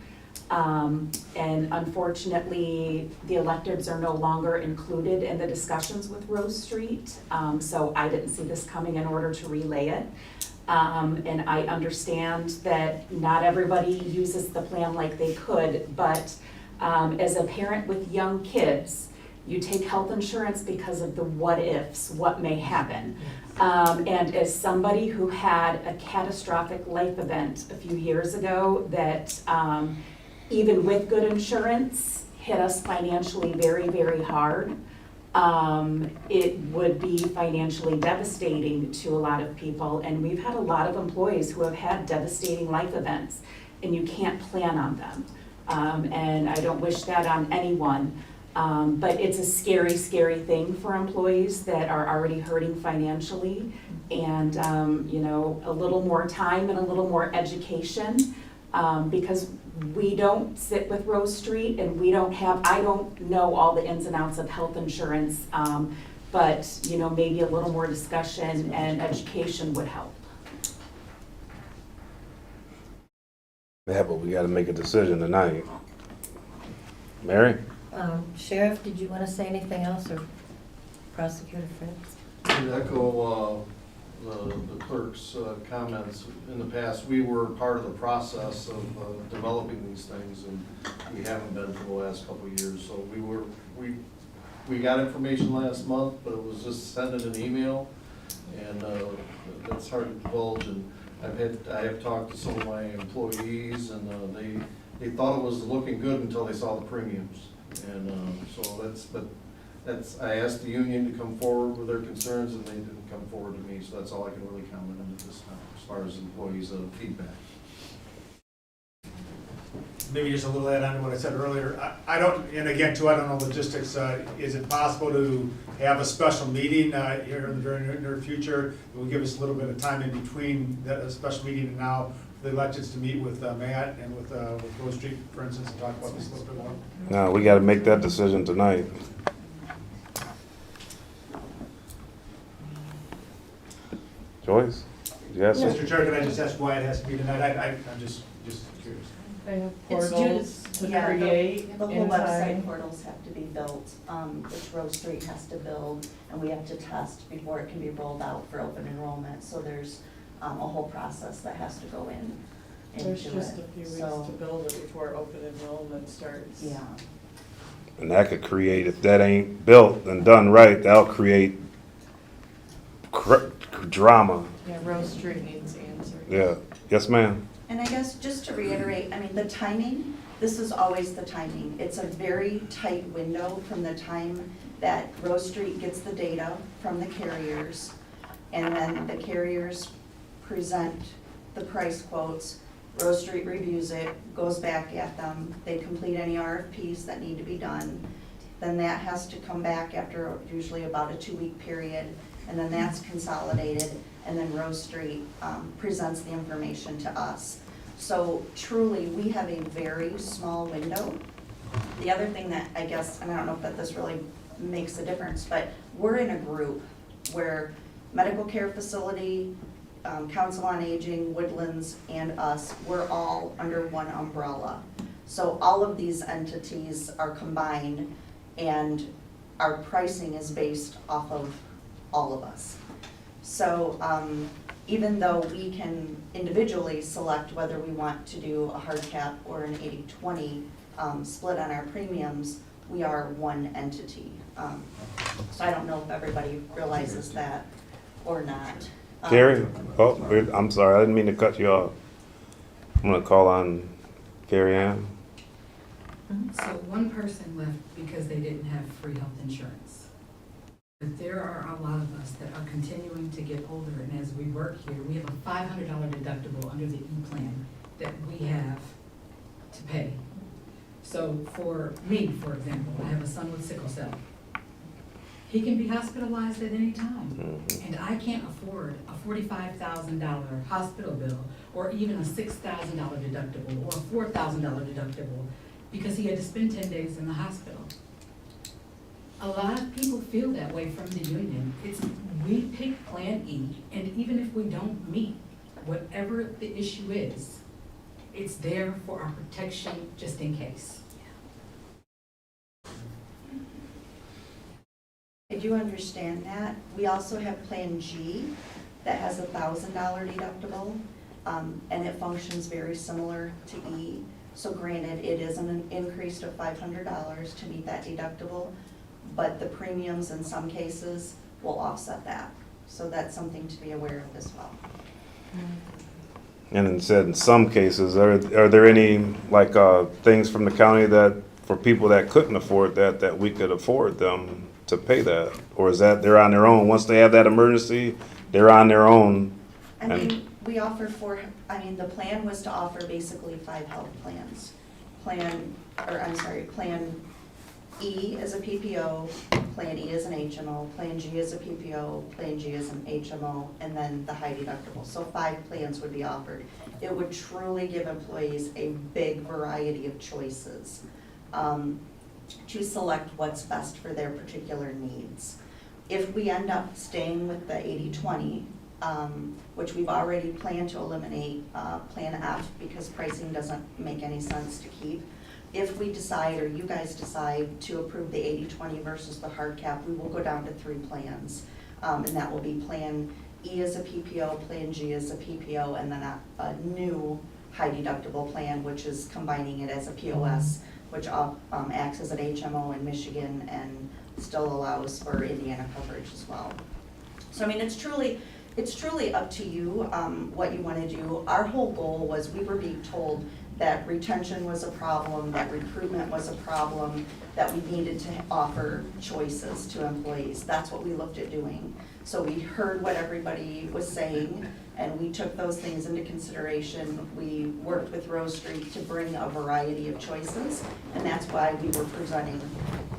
And unfortunately, the electives are no longer included in the discussions with Rose Street. So I didn't see this coming in order to relay it. And I understand that not everybody uses the plan like they could, but as a parent with young kids, you take health insurance because of the what ifs, what may happen. And as somebody who had a catastrophic life event a few years ago that even with good insurance hit us financially very, very hard, it would be financially devastating to a lot of people. And we've had a lot of employees who have had devastating life events, and you can't plan on them. And I don't wish that on anyone. But it's a scary, scary thing for employees that are already hurting financially. And, a little more time and a little more education, because we don't sit with Rose Street and I don't know all the ins and outs of health insurance, but, maybe a little more discussion and education would help. Yeah, but we gotta make a decision tonight. Mary? Sheriff, did you want to say anything else, or Prosecutor Fritz? To echo the clerk's comments, in the past, we were part of the process of developing these things, and we haven't been for the last couple of years. So we got information last month, but it was just sent in an email, and that's hard to divulge. And I have talked to some of my employees, and they thought it was looking good until they saw the premiums. And I asked the union to come forward with their concerns, and they didn't come forward to me, so that's all I can really comment on at this time, as far as employees' feedback. Maybe just a little add on to what I said earlier. I don't know logistics. Is it possible to have a special meeting here in the very near future? It will give us a little bit of time in between the special meeting and now for the electeds to meet with Matt and with Rose Street, for instance, and talk about this a little bit more. No, we gotta make that decision tonight. Joyce? You have something? Mr. Chair, can I just ask why it has to be tonight? I'm just curious. They have It's portals to create The whole in website time. portals have to be built, which Rose Street has to build, and we have to test before it can be rolled out for open enrollment. So there's a whole process that has to go into There's it. just a few weeks So, to build it before open enrollment starts. yeah. And that could create, if that ain't built and done right, that'll create drama. Yeah, Rose Street needs answers. Yeah. Yes, ma'am? And I guess just to reiterate, the timing, this is always the timing. It's a very tight window from the time that Rose Street gets the data from the carriers, and then the carriers present the price quotes. Rose Street reviews it, goes back at them, they complete any RFPs that need to be done. Then that has to come back after usually about a 2-week period, and then that's consolidated, and then Rose Street presents the information to us. So truly, we have a very small window. The other thing that I guess, and I don't know if this really makes a difference, but we're in a group where medical care facility, Council on Aging, Woodlands, and us, we're all under one umbrella. So all of these entities are combined, and our pricing is based off of all of us. So even though we can individually select whether we want to do a hard cap or an 80-20 split on our premiums, we are one entity. So I don't know if everybody realizes that or not. Carrie? Oh, I'm sorry, I didn't mean to cut you off. I'm gonna call on Carrie Ann. So one person left because they didn't have free health insurance. But there are a lot of us that are continuing to get older, and as we work here, we have a $500 deductible under the E-plan that we have to pay. So for me, for example, I have a son with sickle cell. He can be hospitalized at any time, and I can't afford a $45,000 hospital bill, or even a $6,000 deductible, or a $4,000 deductible, because he had to spend 10 days in the hospital. A lot of people feel that way from the union. We pick Plan E, and even if we don't meet whatever the issue is, it's there for our protection just in case. I do understand that. We also have Plan G that has a $1,000 deductible, and it functions very similar to E. So granted, it is an increase of $500 to meet that deductible, but the premiums in some cases will offset that. So that's something to be aware of as well. And it said in some cases, are there any like things from the county that for people that couldn't afford that we could afford them to pay that? Or is that they're on their own? Once they have that emergency, they're on their own? I mean, we offer the plan was to offer basically 5 health plans. Plan E is a PPO, Plan E is an HMO, Plan G is a PPO, Plan G is an HMO, and then the high deductible. So 5 plans would be offered. It would truly give employees a big variety of choices to select what's best for their particular needs. If we end up staying with the 80-20, which we've already planned to eliminate Plan F because pricing doesn't make any sense to keep. If we decide, or you guys decide, to approve the 80-20 versus the hard cap, we will go down to 3 plans. And that will be Plan E as a PPO, Plan G as a PPO, and then a new high deductible plan, which is combining it as a POS, which acts as an HMO in Michigan and still allows for Indiana coverage as well. So I mean, it's truly up to you what you want to do. Our whole goal was, we were being told that retention was a problem, that recruitment was a problem, that we needed to offer choices to employees. That's what we looked at doing. So we heard what everybody was saying, and we took those things into consideration. We worked with Rose Street to bring a variety of choices, and that's why we were presenting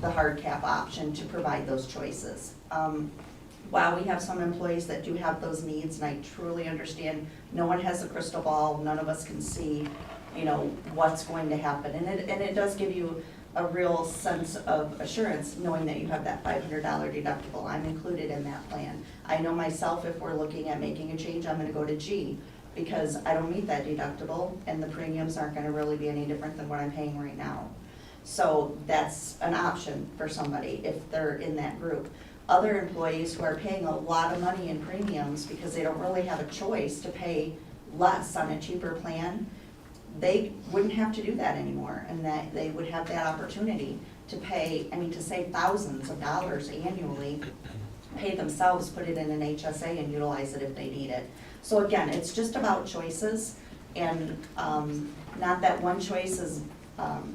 the hard cap option to provide those choices. While we have some employees that do have those needs, and I truly understand, no one has a crystal ball, none of us can see, what's going to happen. And it does give you a real sense of assurance knowing that you have that $500 deductible. I'm included in that plan. I know myself, if we're looking at making a change, I'm gonna go to G because I don't meet that deductible and the premiums aren't gonna really be any different than what I'm paying right now. So that's an option for somebody if they're in that group. Other employees who are paying a lot of money in premiums because they don't really have a choice to pay less on a cheaper plan, they wouldn't have to do that anymore, and that they would have that opportunity to pay, to save thousands of dollars annually, pay themselves, put it in an HSA and utilize it if they need it. So again, it's just about choices, and not that one choice is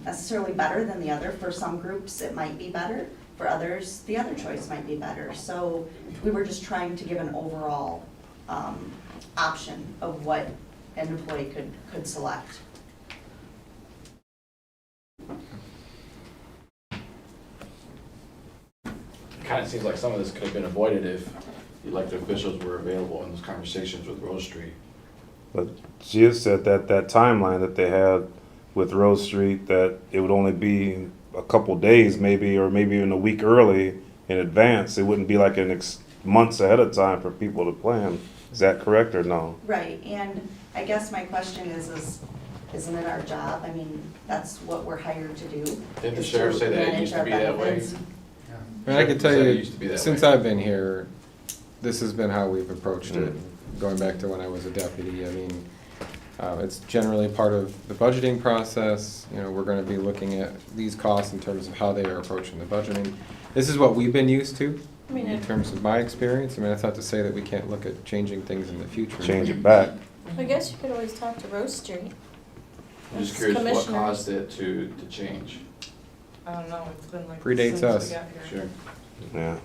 necessarily better than the other. For some groups it might be better, for others the other choice might be better. So we were just trying to give an overall option of what an employee could select. Kind of seems like some of this could have been avoided if the elected officials were available in those conversations with Rose Street. But she has said that timeline that they had with Rose Street, that it would only be a couple days maybe, or maybe even a week early in advance. It wouldn't be like months ahead of time for people to plan. Is that correct or no? Right, and I guess my question is isn't it our job? That's what we're hired to do. Didn't the sheriff say that it used to be that way? I can tell you, since I've been here, this has been how we've approached it, going back to when I was a deputy. I mean, it's generally part of the budgeting process. You know, we're gonna be looking at these costs in terms of how they are approaching the budgeting. This is what we've been used to, I mean, in terms of my experience. I mean, that's not to say that we can't look at changing things in the future. Change it back. I guess you could always talk to Rose Street. I'm just As curious what commissioner. caused it to change. I don't know, it's been like. Predates since us. we got here. Sure. Yeah.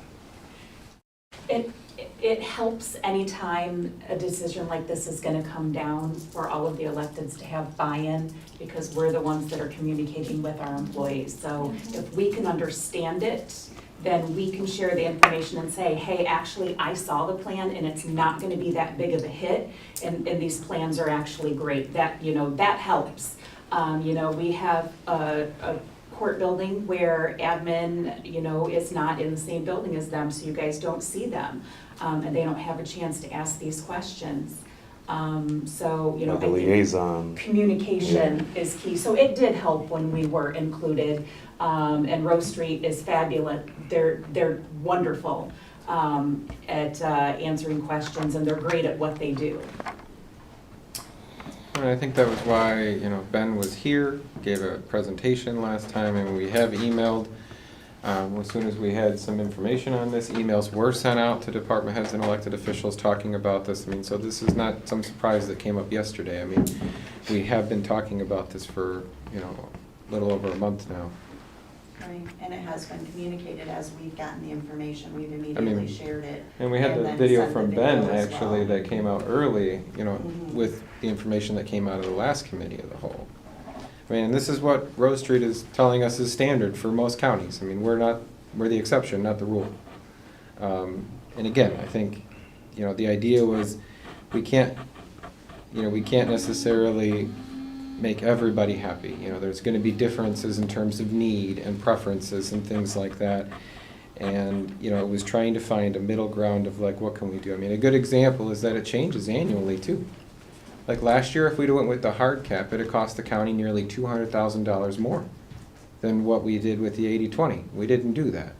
It helps anytime a decision like this is gonna come down for all of the electeds to have buy-in, because we're the ones that are communicating with our employees. So if we can understand it, then we can share the information and say, hey, actually, I saw the plan and it's not gonna be that big of a hit, and these plans are actually great. That, you know, that helps. You know, we have a court building where admin, you know, is not in the same building as them, so you guys don't see them. And they don't have a chance to ask these questions. So, you know, Like a I think liaison. communication is key. So it did help when we were included. And Rose Street is fabulous. They're wonderful at answering questions, and they're great at what they do. And I think that was why, you know, Ben was here, gave a presentation last time, and we have emailed. As soon as we had some information on this, emails were sent out to department heads and elected officials talking about this. I mean, so this is not some surprise that came up yesterday. I mean, we have been talking about this for, you know, a little over a month now. Right, and it has been communicated as we've gotten the information, we've I immediately mean, shared it. And we had the then video sent from the Ben, video as actually, well. that came out early, you know, Mhm. with the information that came out of the last committee of the whole. I mean, and this is what Rose Street is telling us is standard for most counties. I mean, we're the exception, not the rule. And again, I think, you know, the idea was we can't necessarily make everybody happy. You know, there's gonna be differences in terms of need and preferences and things like that. And, you know, it was trying to find a middle ground of like, what can we do? I mean, a good example is that it changes annually too. Like last year, if we'd went with the hard cap, it'd cost the county nearly $200,000 more than what we did with the 80-20. We didn't do that.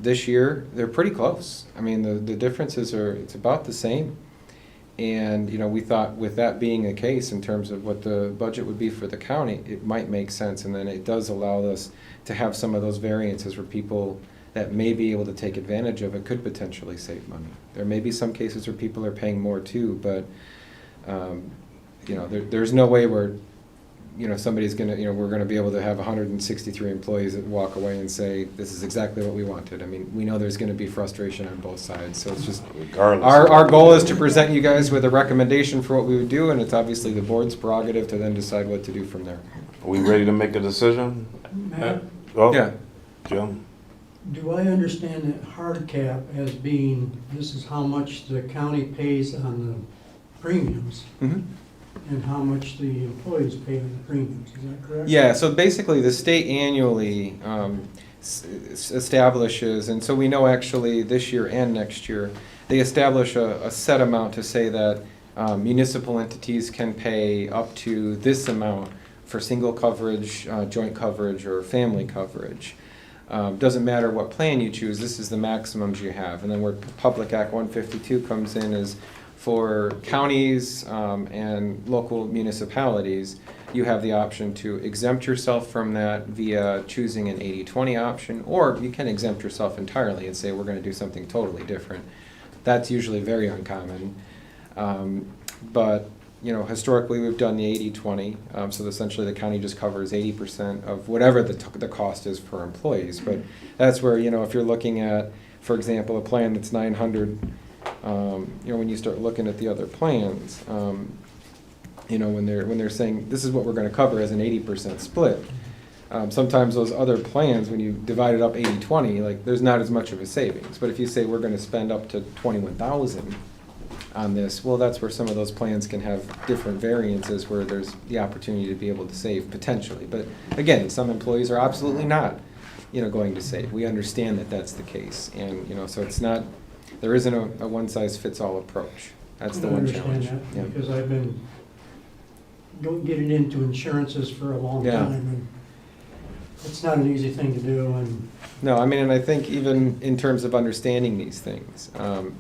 This year, they're pretty close. I mean, the differences it's about the same. And, you know, we thought with that being the case in terms of what the budget would be for the county, it might make sense. And then it does allow us to have some of those variances where people that may be able to take advantage of it could potentially save money. There may be some cases where people are paying more too, but, you know, there's no way where, you know, somebody's gonna, you know, we're gonna be able to have 163 employees that walk away and say, this is exactly what we wanted. I mean, we know there's gonna be frustration on both sides, so it's just, Regardless. our goal is to present you guys with a recommendation for what we would do, and it's obviously the board's prerogative to then decide what to do from there. Are we ready to make a decision? Matt, Oh, Yeah. Jim? do I understand that hard cap as being, this is how much the county pays on the premiums Mhm. and how much the employees pay on the premiums, is that correct? Yeah, so basically, the state annually establishes, and so we know actually this year and next year, they establish a set amount to say that municipal entities can pay up to this amount for single coverage, joint coverage, or family coverage. Doesn't matter what plan you choose, this is the maximums you have. And then where Public Act 152 comes in is for counties and local municipalities, you have the option to exempt yourself from that via choosing an 80-20 option, or you can exempt yourself entirely and say, we're gonna do something totally different. That's usually very uncommon. But, you know, historically, we've done the 80-20, so essentially the county just covers 80% of whatever the cost is per employees. But that's where, you know, if you're looking at, for example, a plan that's 900, you know, when you start looking at the other plans, you know, when they're saying this is what we're going to cover as an 80% split, sometimes those other plans, when you divide it up 80-20, like there's not as much of a savings. But if you say we're going to spend up to $21,000 on this, well, that's where some of those plans can have different variances where there's the opportunity to be able to save potentially. But again, some employees are absolutely not, you know, going to save. We understand that that's the case, and you know, so it's not. There isn't a one-size-fits-all approach. That's the one challenge. I understand Yeah. that, because I've been getting into insurances for a long Yeah. time, it's not an easy thing to do, and No, I mean, and I think even in terms of understanding these things,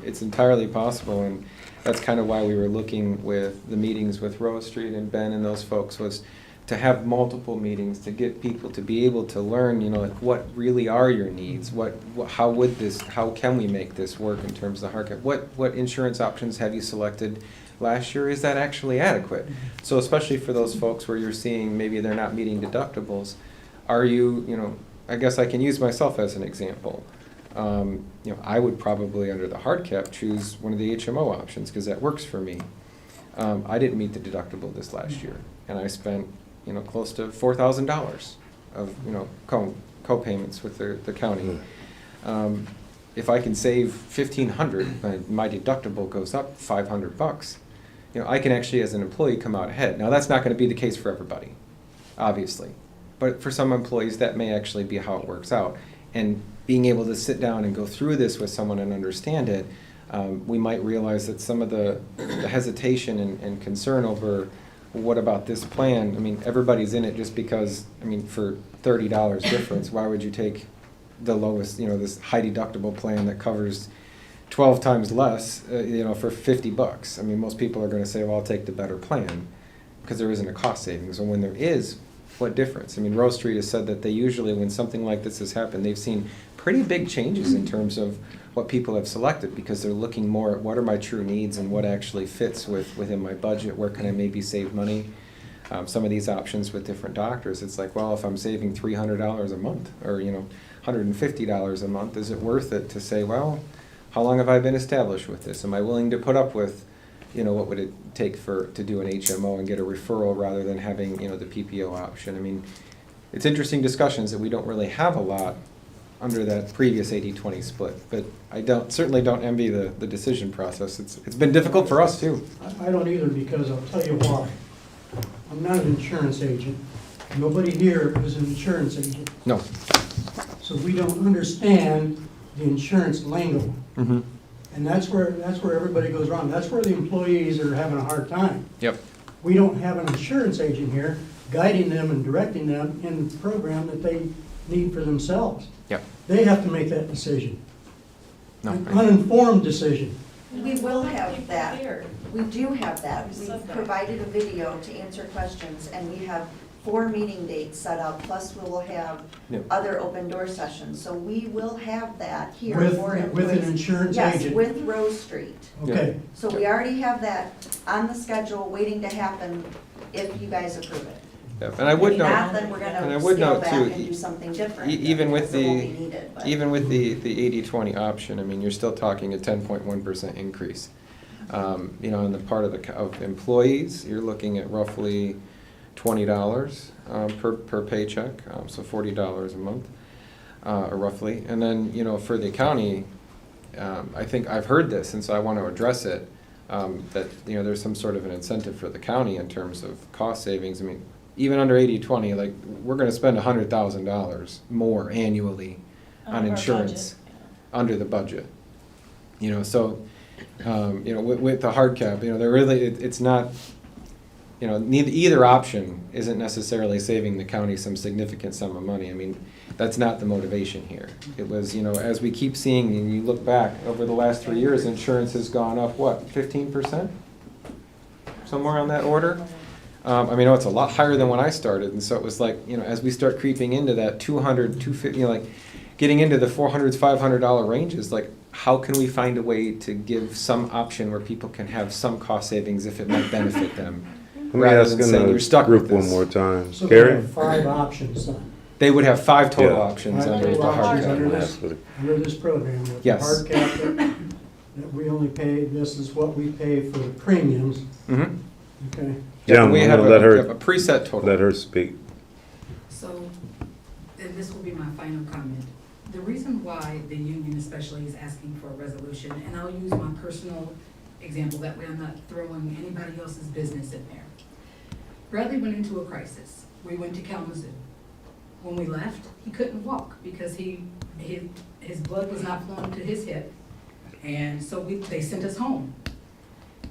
it's entirely possible, and that's kind of why we were looking with the meetings with Rose Street and Ben and those folks, was to have multiple meetings, to get people to be able to learn, you know, like what really are your needs, how can we make this work in terms of the hard cap? What insurance options have you selected last year? Is that actually adequate? So especially for those folks where you're seeing maybe they're not meeting deductibles, are you, you know, I guess I can use myself as an example. You know, I would probably, under the hard cap, choose one of the HMO options because that works for me. I didn't meet the deductible this last year, and I spent, you know, close to $4,000 of, you know, co-payments with the county. If I can save $1,500, my deductible goes up $500. You know, I can actually, as an employee, come out ahead. Now, that's not going to be the case for everybody, obviously. But for some employees, that may actually be how it works out. And being able to sit down and go through this with someone and understand it, we might realize that some of the hesitation and concern over what about this plan, I mean, everybody's in it just because, I mean, for $30 difference, why would you take the lowest, you know, this high deductible plan that covers 12 times less, you know, for $50? I mean, most people are going to say, well, I'll take the better plan because there isn't a cost savings. And when there is, what difference? I mean, Rose Street has said that they usually, when something like this has happened, they've seen pretty big changes in terms of what people have selected because they're looking more at what are my true needs and what actually fits within my budget, where can I maybe save money. Some of these options with different doctors, it's like, well, if I'm saving $300 a month or, you know, $150 a month, is it worth it to say, well, how long have I been established with this? Am I willing to put up with, you know, what would it take to do an HMO and get a referral rather than having, you know, the PPO option? I mean, it's interesting discussions that we don't really have a lot under that previous 80-20 split, but I certainly don't envy the decision process. It's been difficult for us too. I don't either, because I'll tell you why. I'm not an insurance agent. Nobody here is an insurance agent. No. So we don't understand the insurance lingo. Mm-hmm. And that's where everybody goes wrong. That's where the employees are having a hard time. Yep. We don't have an insurance agent here guiding them and directing them in the program that they need for themselves. Yep. They have to make that decision. No. An uninformed decision. We will have that. We do have that. We've provided a video to answer questions, and we have 4 meeting dates set up, plus we will have other open door sessions. So we will have that here for employees. With an insurance agent? Yes, with Rose Street. Okay. So we already have that on the schedule, waiting to happen if you guys approve it. Yep. And I would If note, not, then we're and I gonna would scale note back too, and do something different. even with because it won't be needed, but- even with the 80-20 option, I mean, you're still talking a 10.1% increase. You know, on the part of employees, you're looking at roughly $20 per paycheck, so $40 a month, or roughly. And then, you know, for the county, I think I've heard this, and so I want to address it, that, you know, there's some sort of an incentive for the county in terms of cost savings. I mean, even under 80-20, like, we're going to spend $100,000 more annually on insurance under the budget. You know, so, you know, with the hard cap, you know, they're really, it's not, you know, either option isn't necessarily saving the county some significant sum of money. I mean, that's not the motivation here. It was, you know, as we keep seeing, and you look back over the last 3 years, insurance has gone up, what, 15%? Somewhere on that order? I mean, it's a lot higher than when I started, and so it was like, you know, as we start creeping into that $200, $250, you know, like, getting into the $400, $500 ranges, like, how can we find a way to give some option where people can have some cost savings if it might benefit them? Let me rather ask than in saying the you're stuck group with this. one more time. So Gary? they have 5 options then. They would have 5 total Yeah. options 5 under total the hard options cap. under this program. With the Yes. hard cap that we only pay, this is what we pay for the premiums. Mm-hmm. Okay. Yeah, I'm we gonna have let her- a preset total. Let her speak. So, and this will be my final comment. The reason why the union especially is asking for a resolution, and I'll use my personal example, that way I'm not throwing anybody else's business in there. Bradley went into a crisis. We went to Kalamazoo. When we left, he couldn't walk because his blood was not flowing to his hip. And so they sent us home.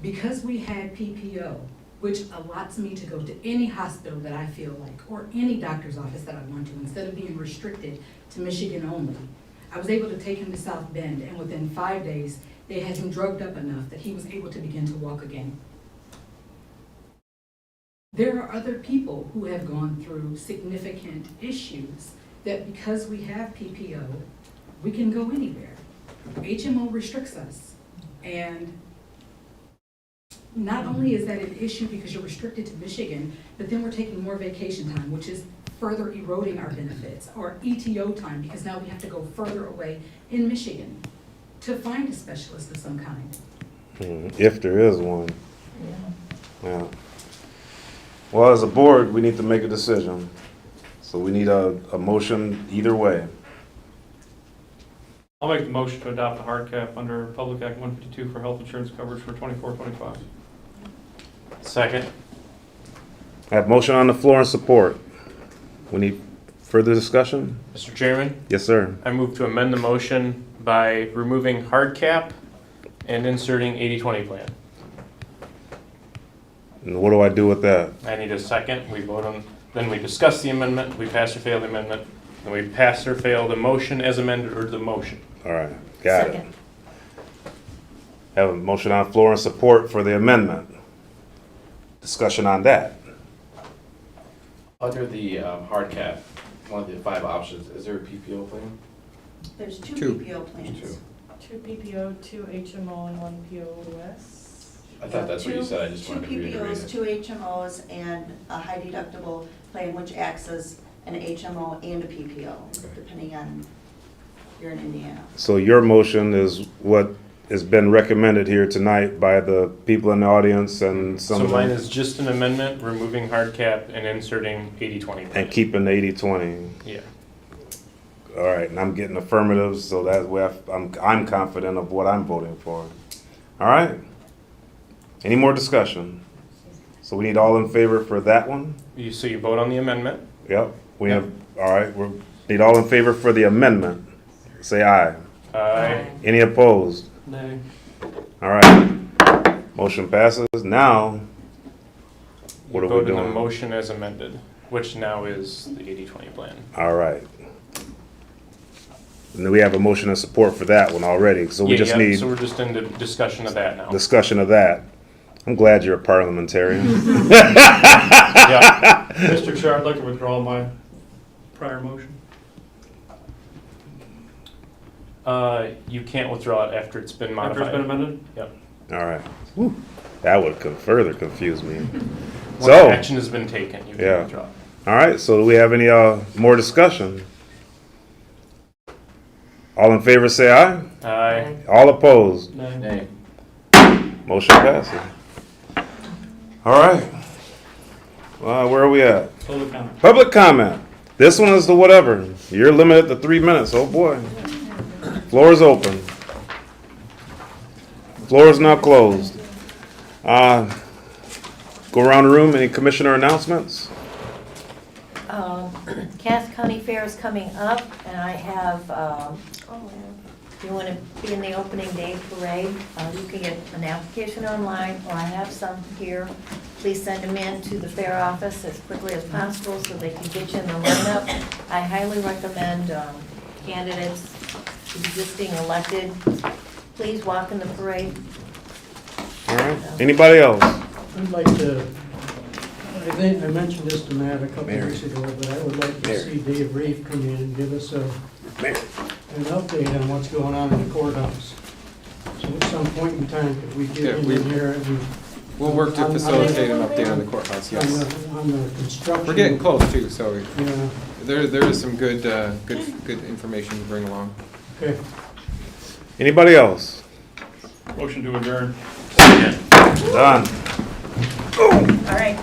Because we had PPO, which allots me to go to any hospital that I feel like, or any doctor's office that I want to, instead of being restricted to Michigan only. I was able to take him to South Bend, and within 5 days, they had him drugged up enough that he was able to begin to walk again. There are other people who have gone through significant issues that because we have PPO, we can go anywhere. HMO restricts us. And not only is that an issue because you're restricted to Michigan, but then we're taking more vacation time, which is further eroding our benefits, or ETO time, because now we have to go further away in Michigan to find a specialist of some kind. If there is one. Yeah. Well, as a board, we need to make a decision. So we need a motion either way. I'll make the motion to adopt a hard cap under Public Act 152 for health insurance coverage for 24-25. Second. I have motion on the floor and support. We need further discussion? Mr. Chairman, Yes, sir. I move to amend the motion by removing hard cap and inserting 80-20 plan. And what do I do with that? I need a second. We vote on, then we discuss the amendment, we pass or fail the amendment, then we pass or fail the motion as amended or the motion. All right, got it. Have a motion on the floor and support for the amendment. Discussion on that. Under the hard cap, one of the 5 options, is there a PPO plan? There's two Two. PPO plans. 2 PPO, 2 HMO, and 1 POS. I thought that's what you said, I just wanted to Two reiterate PPOs, it. 2 HMOs, and a high deductible plan which acts as an HMO and a PPO, depending on, you're in Indiana. So your motion is what has been recommended here tonight by the people in the audience and some So of mine them, is just an amendment, removing hard cap and inserting 80-20 plan. and keeping the 80-20. Yeah. All right, and I'm getting affirmatives, so that way I'm confident of what I'm voting for. All right? Any more discussion? So we need all in favor for that one? So you vote on the amendment? Yep. We have, all right, we need all in favor for the amendment. Say aye. Aye. Any opposed? Nay. All right. Motion passes. Now, what are we Vote in the doing? motion as amended, which now is the 80-20 plan. All right. And then we have a motion of support for that one already, so we just So need we're just in the discussion of that now. discussion of that. I'm glad you're a parliamentarian. Yeah. Mr. Chair, I'd like to withdraw my prior motion. You can't withdraw it after it's been modified. After it's been amended? Yep. All right. Whew. That would further confuse me. Once So, action has been taken, you can yeah. withdraw. All right, so do we have any more discussion? All in favor say aye. Aye. All opposed? Nay. Motion passes. All right. Where are we at? Public comment. Public comment. This one is the whatever. You're limited to 3 minutes. Oh boy. Floor is open. Floor is now closed. Go around the room. Any commissioner announcements? Cass County Fair is coming up, and I have, if you want to be in the opening day parade, you can get an application online, or I have some here. Please send them in to the fair office as quickly as possible so they can get you in the lineup. I highly recommend candidates, existing, elected, please walk in the parade. All right. Anybody else? I'd like to, I think, I mentioned this to Matt a couple of weeks ago, but I would like to see Dave Reef come in and give us an update on what's going on in the courthouse. So at some point in time, could we get him in here and... We'll work to facilitate an update on the courthouse, yes. On the construction. We're getting close too, so Yeah. there is some good information to bring along. Okay. Anybody else? Motion to adjourn. Done. All right.